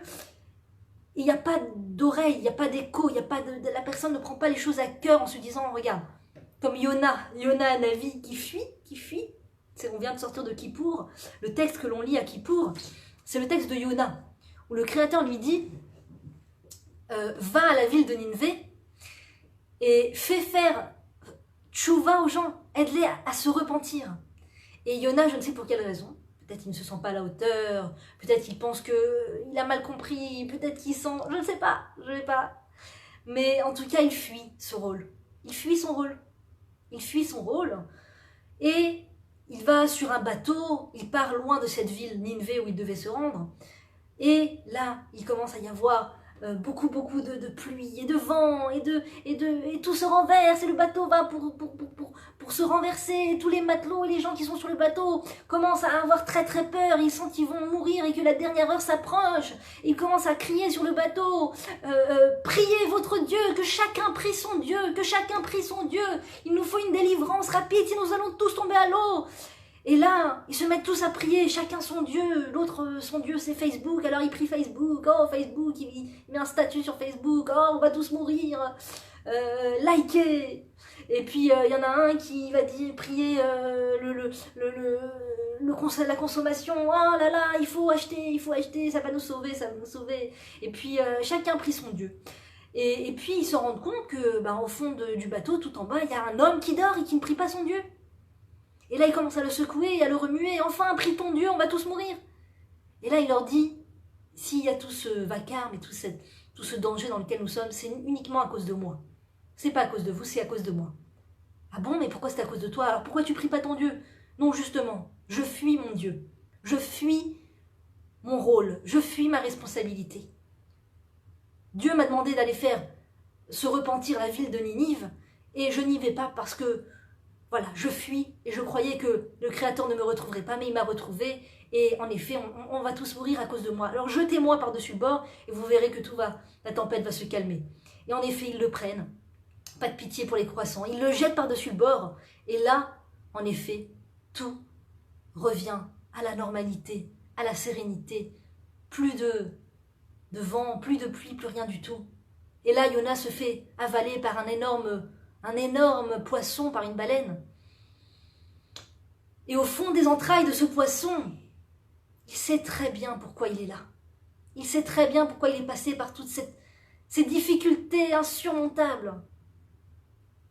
Et il n'y a pas d'oreille, il n'y a pas d'écho, la personne ne prend pas les choses à cœur en se disant, regarde, comme Yona Navi qui fuit, on vient de sortir de Kippour, le texte que l'on lit à Kippour, c'est le texte de Yona, où le Créateur lui dit, va à la ville de Ninvé et fais faire tchouva aux gens, aide-les à se repentir. Et Yona, je ne sais pour quelle raison, peut-être qu'il ne se sent pas à la hauteur, peut-être qu'il pense qu'il a mal compris, peut-être qu'il sent... Je ne sais pas, je ne sais pas. Mais en tout cas, il fuit ce rôle. Il fuit son rôle. Il fuit son rôle. Et il va sur un bateau, il part loin de cette ville, Ninvé, où il devait se rendre. Et là, il commence à y avoir beaucoup de pluie et de vent, et tout se renverse, et le bateau va pour se renverser. Tous les matelots et les gens qui sont sur le bateau commencent à avoir très peur, ils sentent qu'ils vont mourir et que la dernière heure s'approche. Ils commencent à crier sur le bateau, priez votre Dieu, que chacun prie son Dieu, que chacun prie son Dieu, il nous faut une délivrance rapide, sinon nous allons tous tomber à l'eau. Et là, ils se mettent tous à prier, chacun son Dieu. L'autre, son Dieu, c'est Facebook. Alors il prie Facebook. Oh, Facebook, il met un statut sur Facebook. Oh, on va tous mourir. Likez. Et puis, il y en a un qui va prier la consommation. Oh là là, il faut acheter, ça va nous sauver, ça va nous sauver. Et puis, chacun prie son Dieu. Et puis, ils se rendent compte que, au fond du bateau, tout en bas, il y a un homme qui dort et qui ne prie pas son Dieu. Et là, il commence à le secouer, à le remuer. Enfin, prie ton Dieu, on va tous mourir. Et là, il leur dit, s'il y a tout ce vacarme et tout ce danger dans lequel nous sommes, c'est uniquement à cause de moi. C'est pas à cause de vous, c'est à cause de moi. Ah bon, mais pourquoi c'est à cause de toi? Alors pourquoi tu pries pas ton Dieu? Non, justement, je fuis mon Dieu. Je fuis mon rôle. Je fuis ma responsabilité. Dieu m'a demandé d'aller faire se repentir la ville de Ninive, et je n'y vais pas parce que voilà, je fuis et je croyais que le Créateur ne me retrouverait pas, mais il m'a retrouvé. Et en effet, on va tous mourir à cause de moi. Alors jetez-moi par-dessus le bord et vous verrez que la tempête va se calmer. Et en effet, ils le prennent. Pas de pitié pour les croissants. Ils le jettent par-dessus le bord. Et là, en effet, tout revient à la normalité, à la sérénité. Plus de vent, plus de pluie, plus rien du tout. Et là, Yona se fait avaler par un énorme poisson, par une baleine. Et au fond des entrailles de ce poisson, il sait très bien pourquoi il est là. Il sait très bien pourquoi il est passé par toutes ces difficultés insurmontables.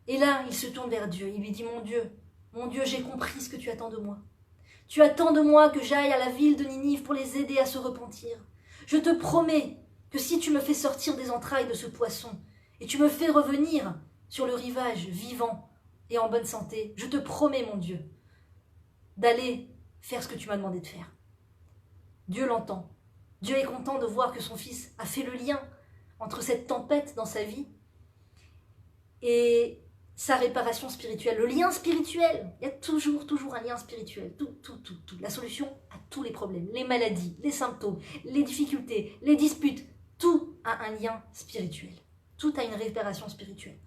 Et là, il se tourne vers Dieu. Il lui dit, mon Dieu, j'ai compris ce que tu attends de moi. Tu attends de moi que j'aille à la ville de Ninive pour les aider à se repentir. Je te promets que si tu me fais sortir des entrailles de ce poisson et tu me fais revenir sur le rivage, vivant et en bonne santé, je te promets, mon Dieu, d'aller faire ce que tu m'as demandé de faire. Dieu l'entend. Dieu est content de voir que son fils a fait le lien entre cette tempête dans sa vie et sa réparation spirituelle. Le lien spirituel, il y a toujours un lien spirituel. Tout. La solution à tous les problèmes, les maladies, les symptômes, les difficultés, les disputes, tout a un lien spirituel. Tout a une réparation spirituelle.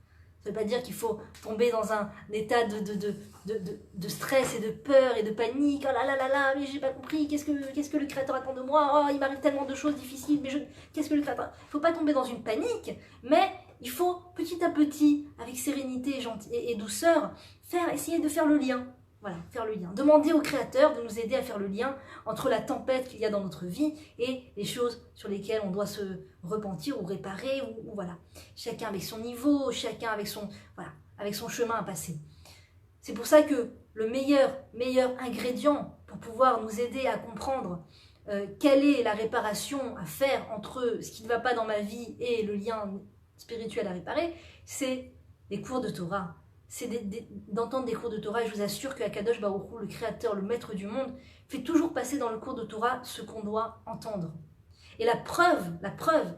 Ça ne veut pas dire qu'il faut tomber dans un état de stress et de peur et de panique. Oh là là là là, mais j'ai pas compris, qu'est-ce que le Créateur attend de moi? Oh, il m'arrive tellement de choses difficiles, mais qu'est-ce que le Créateur... Il ne faut pas tomber dans une panique, mais il faut petit à petit, avec sérénité et douceur, essayer de faire le lien. Voilà, faire le lien. Demander au Créateur de nous aider à faire le lien entre la tempête qu'il y a dans notre vie et les choses sur lesquelles on doit se repentir ou réparer, ou voilà. Chacun avec son niveau, chacun avec son chemin à passer. C'est pour ça que le meilleur ingrédient pour pouvoir nous aider à comprendre quelle est la réparation à faire entre ce qui ne va pas dans ma vie et le lien spirituel à réparer, c'est les cours de Torah. C'est d'entendre des cours de Torah, et je vous assure que Akadosh Baruch Hu, le Créateur, le Maître du monde, fait toujours passer dans le cours de Torah ce qu'on doit entendre. Et la preuve,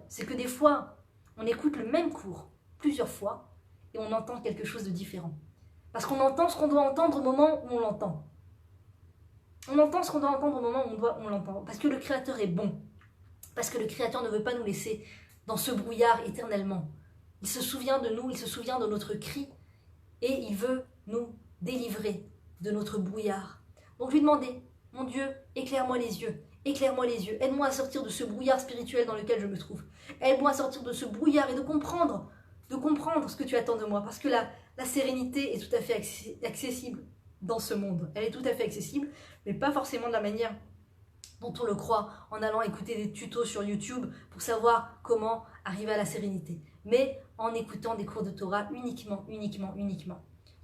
c'est que des fois, on écoute le même cours plusieurs fois et on entend quelque chose de différent. Parce qu'on entend ce qu'on doit entendre au moment où on l'entend. On entend ce qu'on doit entendre au moment où on l'entend. Parce que le Créateur est bon. Parce que le Créateur ne veut pas nous laisser dans ce brouillard éternellement. Il se souvient de nous, il se souvient de notre cri, et il veut nous délivrer de notre brouillard. Donc je lui demandais, mon Dieu, éclaire-moi les yeux, éclaire-moi les yeux, aide-moi à sortir de ce brouillard spirituel dans lequel je me trouve. Aide-moi à sortir de ce brouillard et de comprendre ce que tu attends de moi. Parce que la sérénité est tout à fait accessible dans ce monde. Elle est tout à fait accessible, mais pas forcément de la manière dont on le croit en allant écouter des tutos sur YouTube pour savoir comment arriver à la sérénité. Mais en écoutant des cours de Torah uniquement.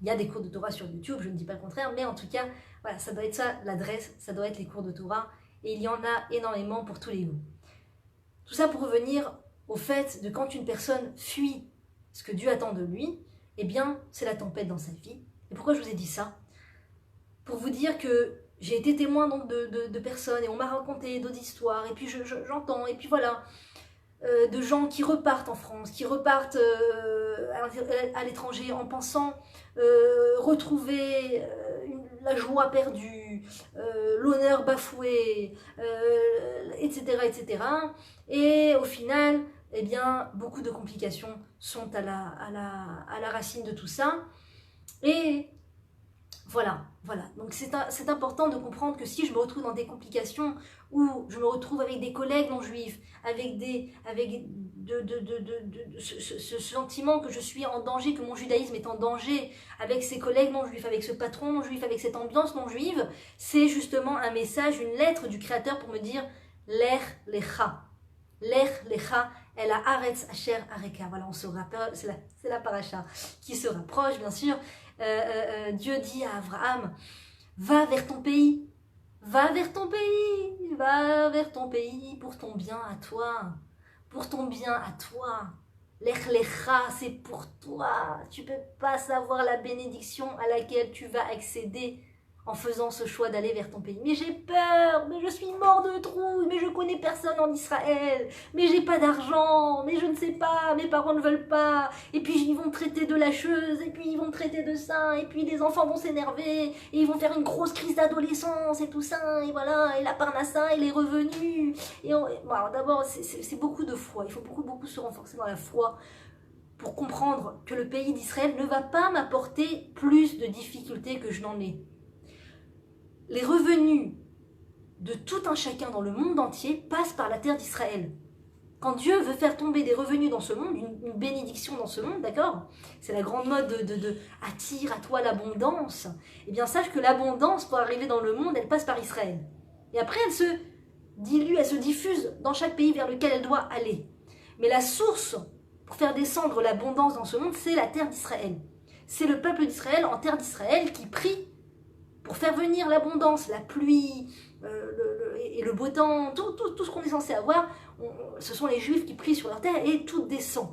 Il y a des cours de Torah sur YouTube, je ne dis pas le contraire, mais en tout cas, voilà, ça doit être ça l'adresse, ça doit être les cours de Torah, et il y en a énormément pour tous les goûts. Tout ça pour revenir au fait de quand une personne fuit ce que Dieu attend de lui, eh bien, c'est la tempête dans sa vie. Et pourquoi je vous ai dit ça? Pour vous dire que j'ai été témoin donc de personnes, et on m'a raconté d'autres histoires, et puis j'entends, et puis voilà, de gens qui repartent en France, qui repartent à l'étranger en pensant retrouver la joie perdue, l'honneur bafoué, etc., etc. Et au final, eh bien, beaucoup de complications sont à la racine de tout ça. Et voilà. Donc c'est important de comprendre que si je me retrouve dans des complications, ou je me retrouve avec des collègues non juifs, avec ce sentiment que je suis en danger, que mon judaïsme est en danger, avec ces collègues non juifs, avec ce patron non juif, avec cette ambiance non juive, c'est justement un message, une lettre du Créateur pour me dire « Lech lecha ». Lech lecha el haaretz asher areka. Voilà, on se rappelle, c'est la paracha qui se rapproche, bien sûr. Dieu dit à Abraham, va vers ton pays, va vers ton pays, va vers ton pays pour ton bien à toi, pour ton bien à toi. Lech lecha, c'est pour toi. Tu peux pas savoir la bénédiction à laquelle tu vas accéder en faisant ce choix d'aller vers ton pays. Mais j'ai peur, mais je suis mort de trouille, mais je connais personne en Israël, mais j'ai pas d'argent, mais je ne sais pas, mes parents ne veulent pas, et puis ils vont me traiter de lâcheuse, et puis ils vont me traiter de ça, et puis les enfants vont s'énerver, et ils vont faire une grosse crise d'adolescence, et tout ça, et voilà, et la parnassa, et les revenus. Bon, d'abord, c'est beaucoup de foi, il faut beaucoup se renforcer dans la foi, pour comprendre que le pays d'Israël ne va pas m'apporter plus de difficultés que je n'en ai. Les revenus de tout un chacun dans le monde entier passent par la terre d'Israël. Quand Dieu veut faire tomber des revenus dans ce monde, une bénédiction dans ce monde, d'accord? C'est la grande mode de attire à toi l'abondance. Eh bien, sache que l'abondance, pour arriver dans le monde, elle passe par Israël. Et après, elle se dilue, elle se diffuse dans chaque pays vers lequel elle doit aller. Mais la source pour faire descendre l'abondance dans ce monde, c'est la terre d'Israël. C'est le peuple d'Israël en terre d'Israël qui prie pour faire venir l'abondance, la pluie et le beau temps, tout ce qu'on est censé avoir. Ce sont les Juifs qui prient sur leur terre et tout descend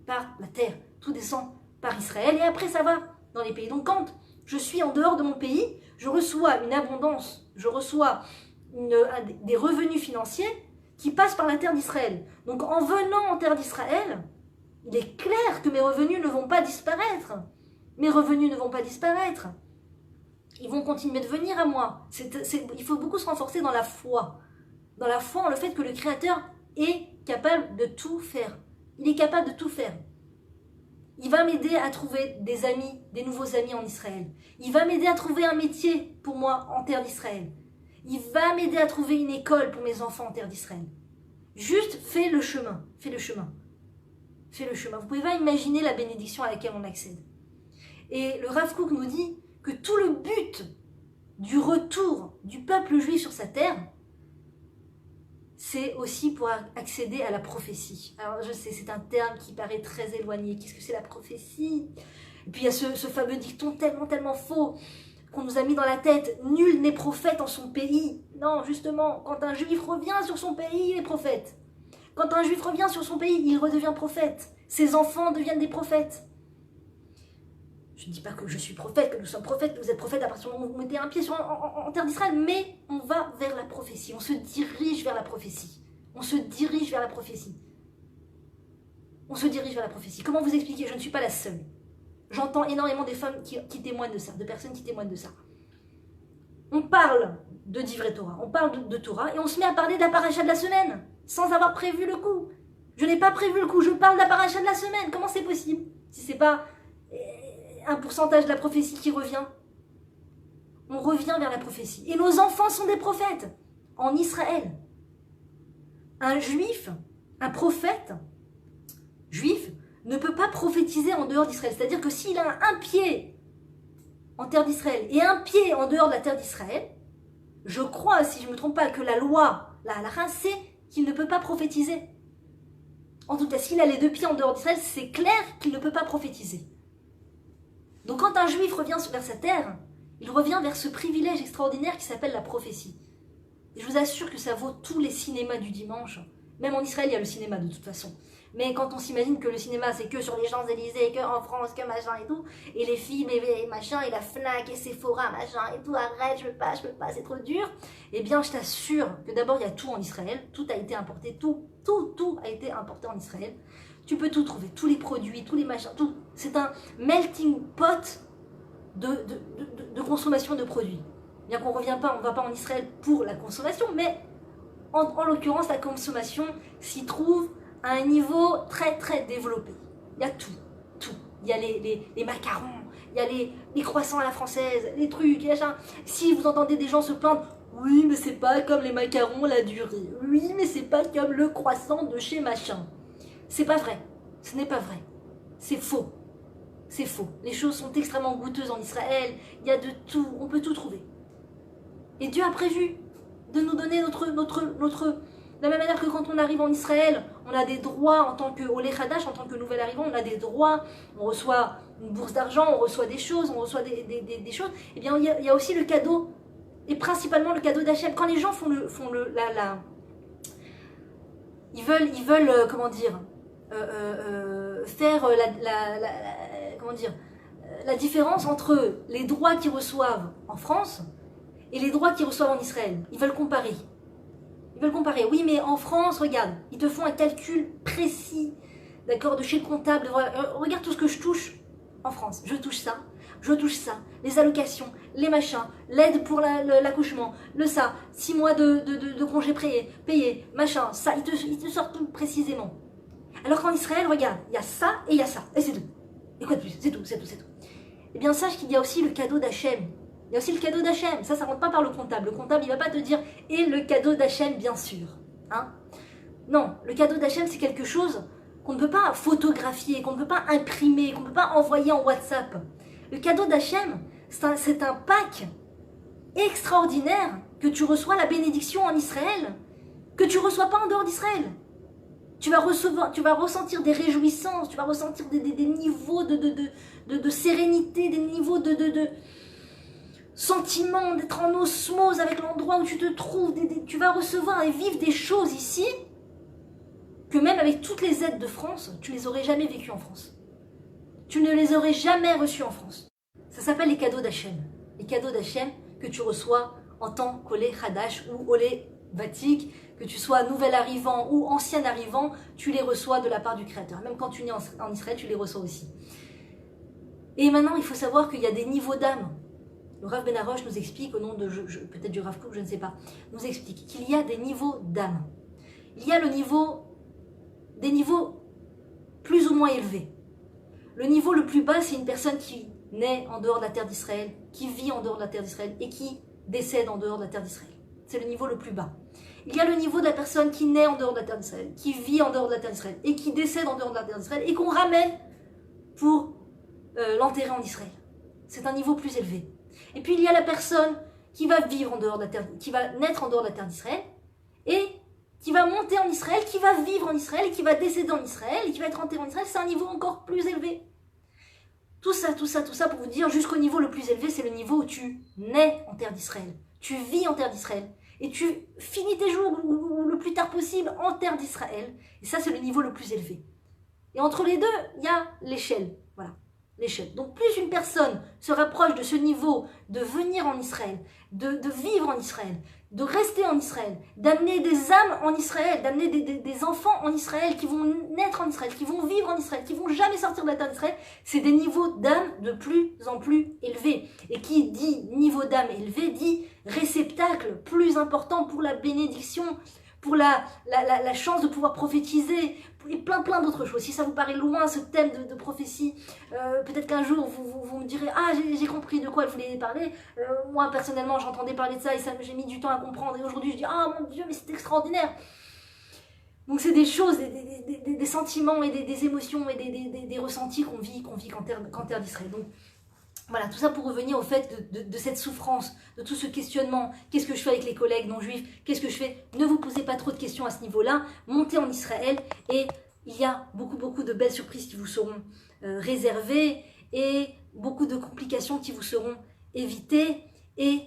par la terre, tout descend par Israël et après ça va dans les pays. Donc quand je suis en dehors de mon pays, je reçois une abondance, je reçois des revenus financiers qui passent par la terre d'Israël. Donc en venant en terre d'Israël, il est clair que mes revenus ne vont pas disparaître. Mes revenus ne vont pas disparaître. Ils vont continuer de venir à moi. Il faut beaucoup se renforcer dans la foi. Dans la foi en le fait que le Créateur est capable de tout faire. Il est capable de tout faire. Il va m'aider à trouver des amis, des nouveaux amis en Israël. Il va m'aider à trouver un métier pour moi en terre d'Israël. Il va m'aider à trouver une école pour mes enfants en terre d'Israël. Juste fais le chemin. Fais le chemin. Fais le chemin. Vous pouvez pas imaginer la bénédiction à laquelle on accède. Et le Rav Kook nous dit que tout le but du retour du peuple juif sur sa terre, c'est aussi pour accéder à la prophétie. Alors je sais, c'est un terme qui paraît très éloigné. Qu'est-ce que c'est la prophétie? Et puis il y a ce fameux dicton tellement faux qu'on nous a mis dans la tête. Nul n'est prophète en son pays. Non, justement, quand un juif revient sur son pays, il est prophète. Quand un juif revient sur son pays, il redevient prophète. Ses enfants deviennent des prophètes. Je ne dis pas que je suis prophète, que nous sommes prophètes, que vous êtes prophète à partir du moment où vous mettez un pied en terre d'Israël, mais on va vers la prophétie, on se dirige vers la prophétie. On se dirige vers la prophétie. On se dirige vers la prophétie. Comment vous expliquer? Je ne suis pas la seule. J'entends énormément des femmes qui témoignent de ça, de personnes qui témoignent de ça. On parle de Divrei Torah, on parle de Torah, et on se met à parler de la paracha de la semaine, sans avoir prévu le coup. Je n'ai pas prévu le coup, je parle de la paracha de la semaine. Comment c'est possible? Si c'est pas un pourcentage de la prophétie qui revient. on revient vers la prophétie. Et nos enfants sont des prophètes en Israël. Un juif, un prophète juif, ne peut pas prophétiser en dehors d'Israël. C'est-à-dire que s'il a un pied en terre d'Israël et un pied en dehors de la terre d'Israël, je crois, si je ne me trompe pas, que la loi, la halakha, c'est qu'il ne peut pas prophétiser. En tout cas, s'il a les deux pieds en dehors d'Israël, c'est clair qu'il ne peut pas prophétiser. Donc quand un juif revient vers sa terre, il revient vers ce privilège extraordinaire qui s'appelle la prophétie. Et je vous assure que ça vaut tous les cinémas du dimanche. Même en Israël, il y a le cinéma de toute façon. Mais quand on s'imagine que le cinéma, c'est que sur les Champs-Élysées, que en France, que machin et tout, et les films et machin, et la Fnac et Sephora, machin et tout, arrête, je peux pas, c'est trop dur. Eh bien, je t'assure que d'abord, il y a tout en Israël, tout a été importé, tout a été importé en Israël. Tu peux tout trouver, tous les produits, tous les machins, tout. C'est un melting pot de consommation de produits. Bien qu'on revient pas, on ne va pas en Israël pour la consommation, mais en l'occurrence, la consommation s'y trouve à un niveau très très développé. Il y a tout. Il y a les macarons, il y a les croissants à la française, les trucs, les machins. Si vous entendez des gens se plaindre, oui, mais c'est pas comme les macarons la durée. Oui, mais c'est pas comme le croissant de chez machin. C'est pas vrai. Ce n'est pas vrai. C'est faux. C'est faux. Les choses sont extrêmement goûteuses en Israël. Il y a de tout. On peut tout trouver. Et Dieu a prévu de nous donner notre de la même manière que quand on arrive en Israël, on a des droits en tant que Olé Hadash, en tant que nouvel arrivant, on a des droits, on reçoit une bourse d'argent, on reçoit des choses, on reçoit des choses. Eh bien, il y a aussi le cadeau, et principalement le cadeau d'Hachem. Quand les gens ils veulent comment dire, faire la différence entre les droits qu'ils reçoivent en France et les droits qu'ils reçoivent en Israël. Ils veulent comparer. Oui, mais en France, regarde, ils te font un calcul précis, d'accord, de chez le comptable. Regarde tout ce que je touche en France. Je touche ça, les allocations, les machins, l'aide pour l'accouchement, 6 mois de congés payés, machin, ça, ils te sortent tout précisément. Alors qu'en Israël, regarde, il y a ça et il y a ça, et c'est tout. Et quoi de plus? C'est tout. Eh bien, sache qu'il y a aussi le cadeau d'Hachem. Il y a aussi le cadeau d'Hachem. Ça rentre pas par le comptable. Le comptable, il va pas te dire « et le cadeau d'Hachem, bien sûr hein ». Non, le cadeau d'Hachem, c'est quelque chose qu'on ne peut pas photographier, qu'on ne peut pas imprimer, qu'on ne peut pas envoyer en WhatsApp. Le cadeau d'Hachem, c'est un pack extraordinaire que tu reçois la bénédiction en Israël, que tu ne reçois pas en dehors d'Israël. Tu vas ressentir des réjouissances, tu vas ressentir des niveaux de sérénité, des niveaux de sentiment d'être en osmose avec l'endroit où tu te trouves. Tu vas recevoir et vivre des choses ici que même avec toutes les aides de France, tu ne les aurais jamais vécues en France. Tu ne les aurais jamais reçues en France. Ça s'appelle les cadeaux d'Hachem. Les cadeaux d'Hachem que tu reçois en tant qu'Olé Hadash ou Olé Vatik, que tu sois nouvel arrivant ou ancien arrivant, tu les reçois de la part du Créateur. Même quand tu nais en Israël, tu les reçois aussi. Et maintenant, il faut savoir qu'il y a des niveaux d'âme. Le Rav Ben Arosh nous explique, au nom de, peut-être du Rav Kook, je ne sais pas, nous explique qu'il y a des niveaux d'âme. Il y a des niveaux plus ou moins élevés. Le niveau le plus bas, c'est une personne qui naît en dehors de la terre d'Israël, qui vit en dehors de la terre d'Israël et qui décède en dehors de la terre d'Israël. C'est le niveau le plus bas. Il y a le niveau de la personne qui naît en dehors de la terre d'Israël, qui vit en dehors de la terre d'Israël et qui décède en dehors de la terre d'Israël et qu'on ramène pour l'enterrer en Israël. C'est un niveau plus élevé. Et puis il y a la personne qui va vivre en dehors de la terre, qui va naître en dehors de la terre d'Israël et qui va monter en Israël, qui va vivre en Israël et qui va décéder en Israël et qui va être enterré en Israël. C'est un niveau encore plus élevé. Tout ça pour vous dire, jusqu'au niveau le plus élevé, c'est le niveau où tu nais en terre d'Israël. Tu vis en terre d'Israël et tu finis tes jours ou le plus tard possible en terre d'Israël. Et ça, c'est le niveau le plus élevé. Et entre les deux, il y a l'échelle. Voilà, l'échelle. Donc plus une personne se rapproche de ce niveau de venir en Israël, de vivre en Israël, de rester en Israël, d'amener des âmes en Israël, d'amener des enfants en Israël qui vont naître en Israël, qui vont vivre en Israël, qui vont jamais sortir de la terre d'Israël, c'est des niveaux d'âme de plus en plus élevés. Et qui dit niveau d'âme élevé dit réceptacle plus important pour la bénédiction, pour la chance de pouvoir prophétiser, et plein d'autres choses. Si ça vous paraît loin, ce thème de prophétie, peut-être qu'un jour, vous me direz « Ah, j'ai compris de quoi elle voulait parler. Moi, personnellement, j'entendais parler de ça et j'ai mis du temps à comprendre. Et aujourd'hui, je dis « Ah, mon Dieu, mais c'est extraordinaire !» Donc, c'est des choses, des sentiments et des émotions et des ressentis qu'on vit qu'en terre d'Israël. Donc, voilà, tout ça pour revenir au fait de cette souffrance, de tout ce questionnement. Qu'est-ce que je fais avec les collègues non juifs? Qu'est-ce que je fais? Ne vous posez pas trop de questions à ce niveau-là. Montez en Israël et il y a beaucoup de belles surprises qui vous seront réservées et beaucoup de complications qui vous seront évitées. Et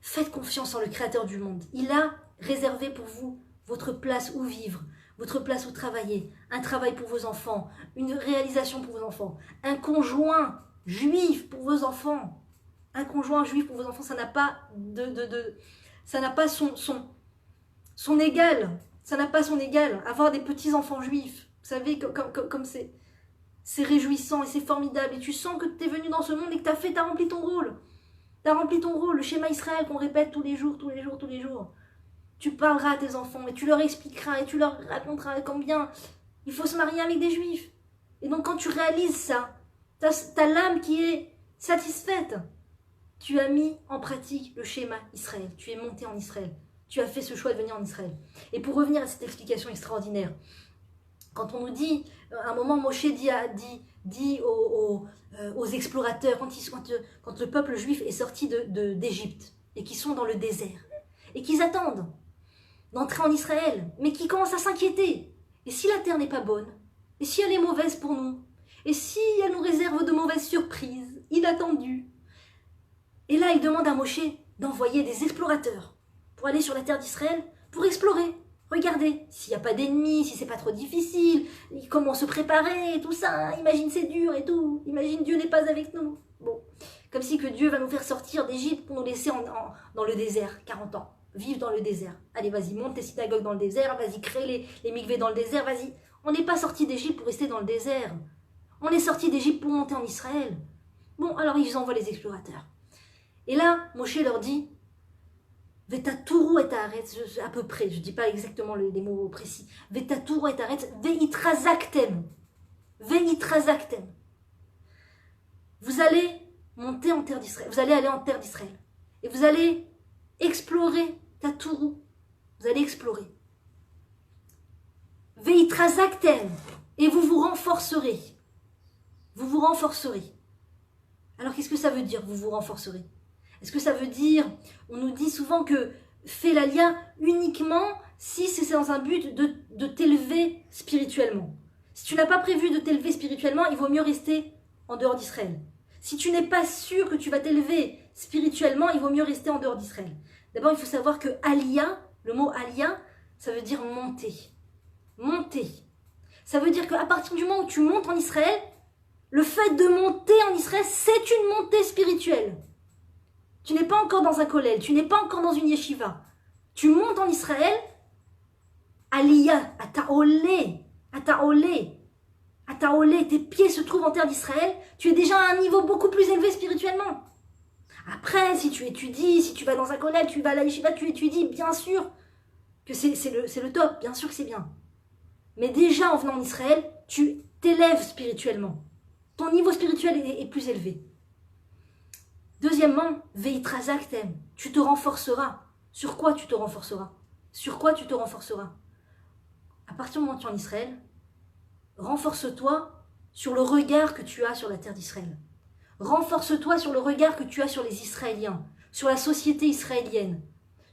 faites confiance en le Créateur du monde. Il a réservé pour vous votre place où vivre, votre place où travailler, un travail pour vos enfants, une réalisation pour vos enfants, un conjoint juif pour vos enfants. Un conjoint juif pour vos enfants, ça n'a pas ça n'a pas son égal. Ça n'a pas son égal. Avoir des petits-enfants juifs, vous savez, comme c'est réjouissant et c'est formidable. Et tu sens que tu es venu dans ce monde et que tu as rempli ton rôle. Tu as rempli ton rôle, le schéma Israël qu'on répète tous les jours. Tu parleras à tes enfants et tu leur expliqueras et tu leur raconteras combien il faut se marier avec des juifs. Et donc quand tu réalises ça, t'as l'âme qui est satisfaite. Tu as mis en pratique le schéma Israël. Tu es monté en Israël. Tu as fait ce choix de venir en Israël. Et pour revenir à cette explication extraordinaire, quand on nous dit, à un moment, Moshe dit aux explorateurs, quand le peuple juif est sorti d'Égypte et qu'ils sont dans le désert, et qu'ils attendent d'entrer en Israël, mais qui commencent à s'inquiéter. Et si la terre n'est pas bonne? Et si elle est mauvaise pour nous? Et si elle nous réserve de mauvaises surprises, inattendues? Et là, il demande à Moshe d'envoyer des explorateurs pour aller sur la terre d'Israël, pour explorer, regarder s'il n'y a pas d'ennemis, si c'est pas trop difficile, comment se préparer, tout ça. Imagine c'est dur et tout. Imagine Dieu n'est pas avec nous. Bon, comme si que Dieu va nous faire sortir d'Égypte pour nous laisser dans le désert, 40 ans. Vivre dans le désert. Allez, vas-y, monte tes synagogues dans le désert, vas-y, crée les mikvés dans le désert, vas-y. On n'est pas sorti d'Égypte pour rester dans le désert. On est sorti d'Égypte pour monter en Israël. Bon, alors ils envoient les explorateurs. Et là, Moshe leur dit, Vetaturu et Haaretz, à peu près, je ne dis pas exactement les mots précis. Vetaturu et Haaretz, veitrazaktem. Veitrazaktem. Vous allez monter en terre d'Israël. Vous allez aller en terre d'Israël. Et vous allez explorer Taturu. Vous allez explorer. Veitrazaktem. Et vous vous renforcerez. Vous vous renforcerez. Alors qu'est-ce que ça veut dire, vous vous renforcerez? Est-ce que ça veut dire, on nous dit souvent que fais l'alia uniquement si c'est dans un but de t'élever spirituellement. Si tu n'as pas prévu de t'élever spirituellement, il vaut mieux rester en dehors d'Israël. Si tu n'es pas sûr que tu vas t'élever spirituellement, il vaut mieux rester en dehors d'Israël. D'abord, il faut savoir que alia, le mot alia, ça veut dire monter. Monter. Ça veut dire qu'à partir du moment où tu montes en Israël, le fait de monter en Israël, c'est une montée spirituelle. Tu n'es pas encore dans un kollel, tu n'es pas encore dans une yeshiva. Tu montes en Israël, aliyah, ataolé, tes pieds se trouvent en terre d'Israël, tu es déjà à un niveau beaucoup plus élevé spirituellement. Après, si tu étudies, si tu vas dans un kollel, tu vas à la yeshiva, tu étudies, bien sûr que c'est le top, bien sûr que c'est bien. Mais déjà, en venant en Israël, tu t'élèves spirituellement. Ton niveau spirituel est plus élevé. Deuxièmement, veitrazaktem, tu te renforceras. Sur quoi tu te renforceras? Sur quoi tu te renforceras? À partir du moment où tu es en Israël, renforce-toi sur le regard que tu as sur la terre d'Israël. Renforce-toi sur le regard que tu as sur les Israéliens, sur la société israélienne,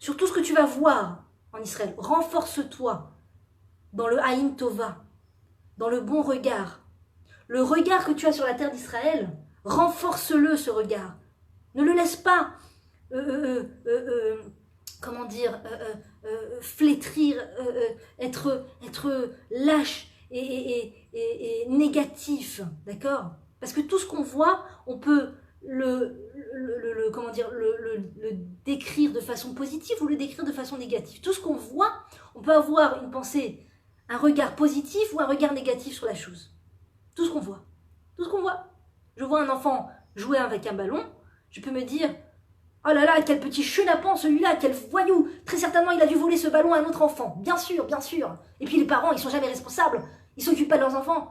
sur tout ce que tu vas voir en Israël. Renforce-toi dans le Haïm Tova, dans le bon regard. Le regard que tu as sur la terre d'Israël, renforce-le, ce regard. Ne le laisse pas, flétrir, être lâche et négatif, d'accord? Parce que tout ce qu'on voit, on peut le décrire de façon positive ou le décrire de façon négative. Tout ce qu'on voit, on peut avoir une pensée, un regard positif ou un regard négatif sur la chose. Tout ce qu'on voit. Tout ce qu'on voit. Je vois un enfant jouer avec un ballon, je peux me dire, Oh là là, quel petit chenapan celui-là, quel voyou. Très certainement, il a dû voler ce ballon à un autre enfant. Bien sûr, bien sûr. Et puis les parents, ils sont jamais responsables. Ils s'occupent pas de leurs enfants.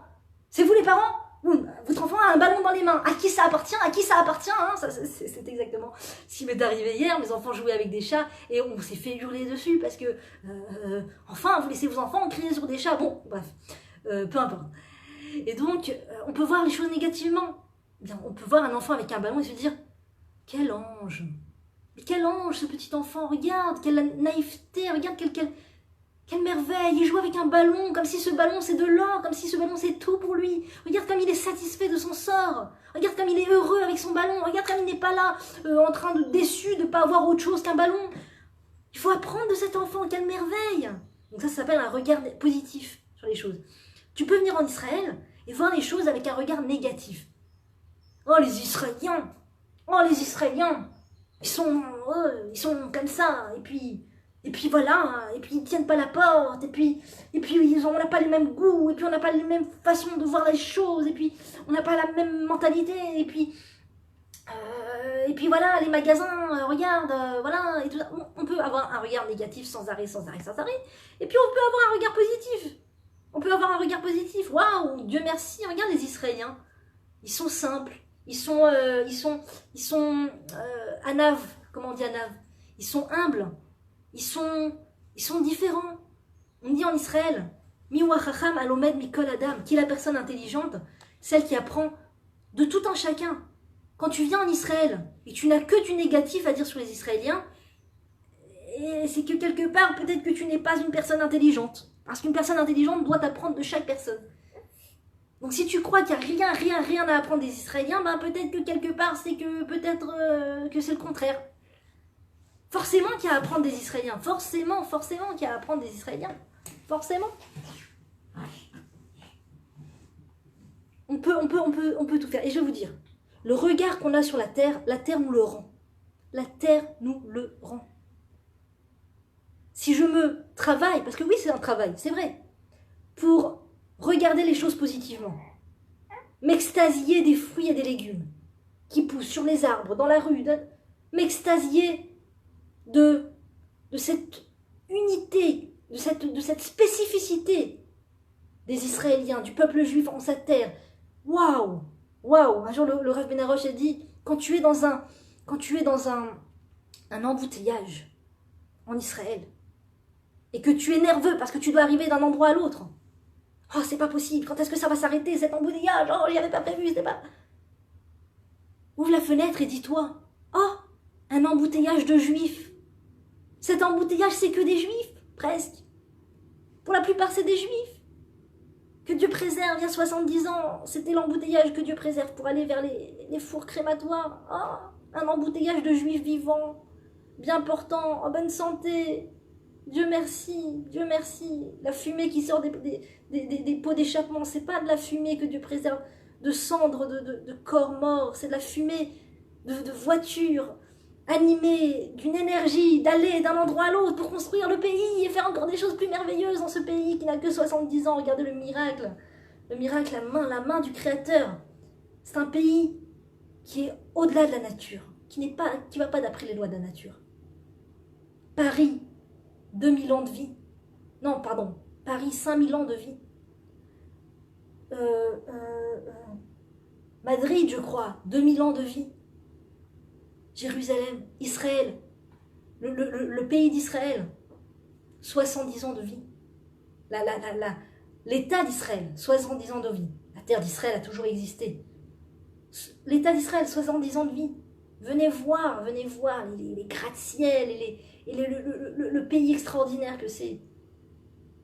C'est vous les parents? Votre enfant a un ballon dans les mains. À qui ça appartient? À qui ça appartient hein? C'est exactement ce qui m'est arrivé hier. Mes enfants jouaient avec des chats et on s'est fait hurler dessus parce que... enfin, vous laissez vos enfants crier sur des chats. Bon, bref, peu importe. Et donc, on peut voir les choses négativement. Bien, on peut voir un enfant avec un ballon et se dire « Quel ange! Mais quel ange ce petit enfant! Regarde, quelle naïveté! Regarde quelle merveille! Il joue avec un ballon, comme si ce ballon c'est de l'or, comme si ce ballon c'est tout pour lui. Regarde comme il est satisfait de son sort. Regarde comme il est heureux avec son ballon. Regarde comme il n'est pas là, en train de déçu de ne pas avoir autre chose qu'un ballon. Il faut apprendre de cet enfant, quelle merveille! Donc ça s'appelle un regard positif sur les choses. Tu peux venir en Israël et voir les choses avec un regard négatif. Oh les Israéliens! Oh les Israéliens! Ils sont comme ça, et puis voilà, et puis ils tiennent pas la porte, et puis on n'a pas les mêmes goûts, et puis on n'a pas les mêmes façons de voir les choses, et puis on n'a pas la même mentalité, et puis voilà, les magasins, regarde, voilà, et tout ça. On peut avoir un regard négatif sans arrêt, et puis on peut avoir un regard positif. On peut avoir un regard positif. Waouh, Dieu merci, regarde les Israéliens, ils sont simples. Ils sont anav, comment on dit anav? Ils sont humbles, ils sont différents. On dit en Israël, miwa chacham alomed mikol adam, qui est la personne intelligente, celle qui apprend de tout un chacun. Quand tu viens en Israël et tu n'as que du négatif à dire sur les Israéliens, c'est que quelque part, peut-être que tu n'es pas une personne intelligente. Parce qu'une personne intelligente doit apprendre de chaque personne. Donc si tu crois qu'il n'y a rien à apprendre des Israéliens, ben peut-être que quelque part c'est que que c'est le contraire. Forcément qu'il y a à apprendre des Israéliens. Forcément qu'il y a à apprendre des Israéliens. Forcément. On peut tout faire. Et je vais vous dire, le regard qu'on a sur la terre nous le rend. La terre nous le rend. Si je me travaille, parce que oui c'est un travail, c'est vrai, pour regarder les choses positivement. M'extasier des fruits et des légumes qui poussent sur les arbres, dans la rue. M'extasier de cette unité, de cette spécificité des Israéliens, du peuple juif en sa terre. Waouh! Waouh! Un jour, le Rav Ben Arosh a dit, quand tu es dans un embouteillage en Israël, et que tu es nerveux parce que tu dois arriver d'un endroit à l'autre, oh, c'est pas possible, quand est-ce que ça va s'arrêter cet embouteillage? Oh, j'y avais pas prévu, c'était pas... Ouvre la fenêtre et dis-toi, oh, un embouteillage de juifs. Cet embouteillage, c'est que des juifs, presque. Pour la plupart, c'est des juifs. Que Dieu préserve, il y a 70 ans, c'était l'embouteillage que Dieu préserve pour aller vers les fours crématoires. Oh, un embouteillage de juifs vivants, bien portants, en bonne santé. Dieu merci, Dieu merci. La fumée qui sort des pots d'échappement, c'est pas de la fumée que Dieu préserve de cendres de corps morts, c'est de la fumée de voitures animées, d'une énergie, d'aller d'un endroit à l'autre pour construire le pays et faire encore des choses plus merveilleuses dans ce pays qui n'a que 70 ans. Regardez le miracle, la main du Créateur. C'est un pays qui est au-delà de la nature, qui ne va pas d'après les lois de la nature. Paris, 2000 ans de vie. Non, pardon. Paris, 5000 ans de vie. Madrid, je crois, 2000 ans de vie. Jérusalem, Israël, le pays d'Israël, 70 ans de vie. L'État d'Israël, 70 ans de vie. La terre d'Israël a toujours existé. L'État d'Israël, 70 ans de vie. Venez voir les gratte-ciel et le pays extraordinaire que c'est.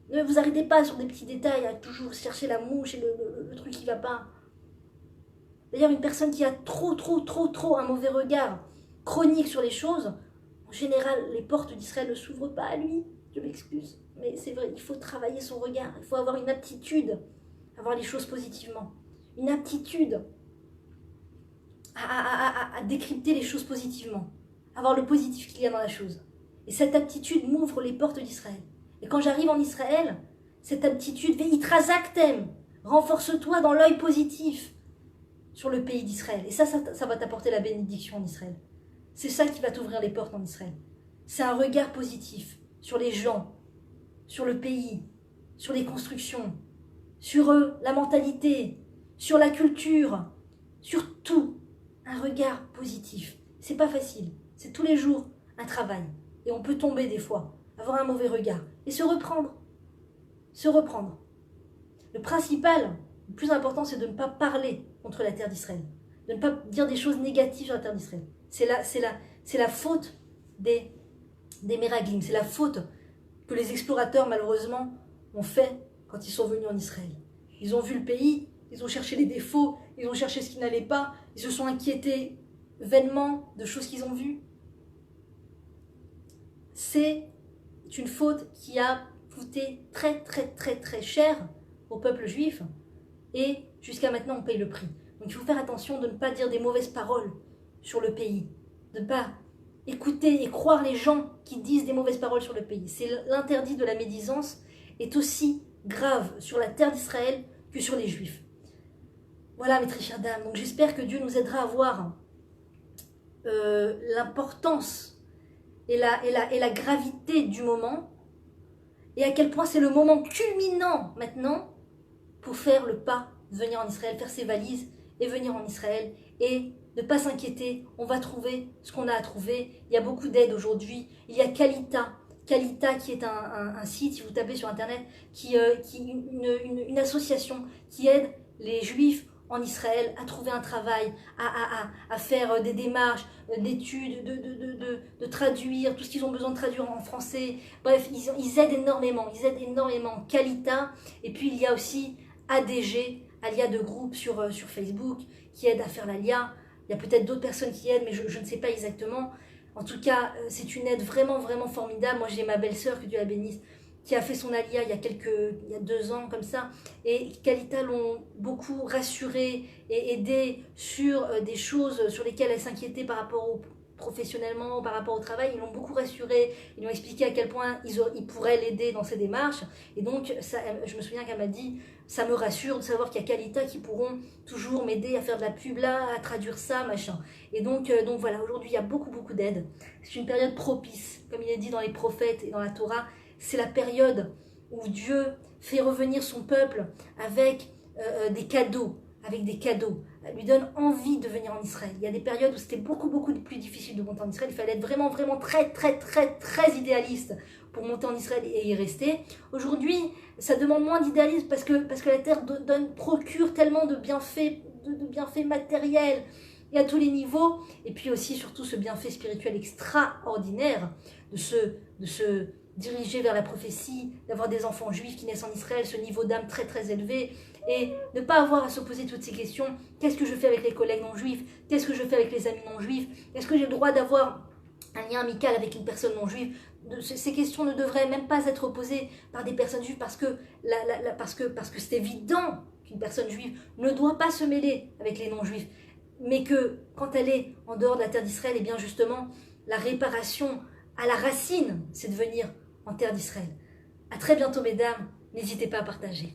Ne vous arrêtez pas sur des petits détails à toujours chercher la mouche et le truc qui va pas. D'ailleurs, une personne qui a trop un mauvais regard chronique sur les choses, en général, les portes d'Israël ne s'ouvrent pas à lui. Je m'excuse, mais c'est vrai, il faut travailler son regard. Il faut avoir une aptitude à voir les choses positivement. Une aptitude à décrypter les choses positivement. À voir le positif qu'il y a dans la chose. Et cette aptitude m'ouvre les portes d'Israël. Et quand j'arrive en Israël, cette aptitude, veitrazaktem, renforce-toi dans l'œil positif sur le pays d'Israël. Et ça va t'apporter la bénédiction en Israël. C'est ça qui va t'ouvrir les portes en Israël. C'est un regard positif sur les gens, sur le pays, sur les constructions, sur la mentalité, sur la culture, sur tout. Un regard positif. C'est pas facile. C'est tous les jours un travail. Et on peut tomber des fois, avoir un mauvais regard. Et se reprendre. Se reprendre. Le principal, le plus important, c'est de ne pas parler contre la terre d'Israël. De ne pas dire des choses négatives sur la terre d'Israël. C'est la faute des Meraglim. C'est la faute que les explorateurs, malheureusement, ont fait quand ils sont venus en Israël. Ils ont vu le pays, ils ont cherché les défauts, ils ont cherché ce qui n'allait pas, ils se sont inquiétés vainement de choses qu'ils ont vues. C'est une faute qui a coûté très très très très cher au peuple juif et jusqu'à maintenant on paye le prix. Donc il faut faire attention de ne pas dire des mauvaises paroles sur le pays, de ne pas écouter et croire les gens qui disent des mauvaises paroles sur le pays. C'est l'interdit de la médisance est aussi grave sur la terre d'Israël que sur les Juifs. Voilà mes très chères dames, donc j'espère que Dieu nous aidera à voir l'importance et la gravité du moment et à quel point c'est le moment culminant maintenant pour faire le pas, de venir en Israël, faire ses valises et venir en Israël et ne pas s'inquiéter, on va trouver ce qu'on a à trouver. Il y a beaucoup d'aide aujourd'hui. Il y a Kalita qui est un site, si vous tapez sur internet, une association qui aide les juifs en Israël à trouver un travail, à faire des démarches, d'études, de traduire, tout ce qu'ils ont besoin de traduire en français. Bref, ils aident énormément, Kalita. Et puis il y a aussi ADG, Alia de groupe sur Facebook, qui aide à faire l'Alia. Il y a peut-être d'autres personnes qui aident, mais je ne sais pas exactement. En tout cas, c'est une aide vraiment, vraiment formidable. Moi, j'ai ma belle-sœur, que Dieu la bénisse, qui a fait son Alia il y a 2 ans, comme ça. Et Kalita l'ont beaucoup rassurée et aidée sur des choses sur lesquelles elle s'inquiétait par rapport professionnellement, par rapport au travail. Ils l'ont beaucoup rassurée, ils lui ont expliqué à quel point ils pourraient l'aider dans ses démarches. Et donc, je me souviens qu'elle m'a dit, ça me rassure de savoir qu'il y a Kalita qui pourront toujours m'aider à faire de la pub là, à traduire ça, machin. Et donc voilà, aujourd'hui, il y a beaucoup, beaucoup d'aide. C'est une période propice, comme il est dit dans les prophètes et dans la Torah. C'est la période où Dieu fait revenir son peuple avec des cadeaux, lui donne envie de venir en Israël. Il y a des périodes où c'était beaucoup, beaucoup plus difficile de monter en Israël. Il fallait être vraiment, vraiment très, très, très, très idéaliste pour monter en Israël et y rester. Aujourd'hui, ça demande moins d'idéalisme parce que la terre procure tellement de bienfaits matériels et à tous les niveaux. Et puis aussi, surtout, ce bienfait spirituel extraordinaire de se diriger vers la prophétie, d'avoir des enfants juifs qui naissent en Israël, ce niveau d'âme très très élevé, et ne pas avoir à se poser toutes ces questions. Qu'est-ce que je fais avec les collègues non juifs? Qu'est-ce que je fais avec les amis non juifs? Est-ce que j'ai le droit d'avoir un lien amical avec une personne non juive? Ces questions ne devraient même pas être posées par des personnes juives parce que c'est évident qu'une personne juive ne doit pas se mêler avec les non juifs, mais que quand elle est en dehors de la terre d'Israël, et bien justement la réparation à la racine, c'est de venir en terre d'Israël. À très bientôt mesdames, n'hésitez pas à partager.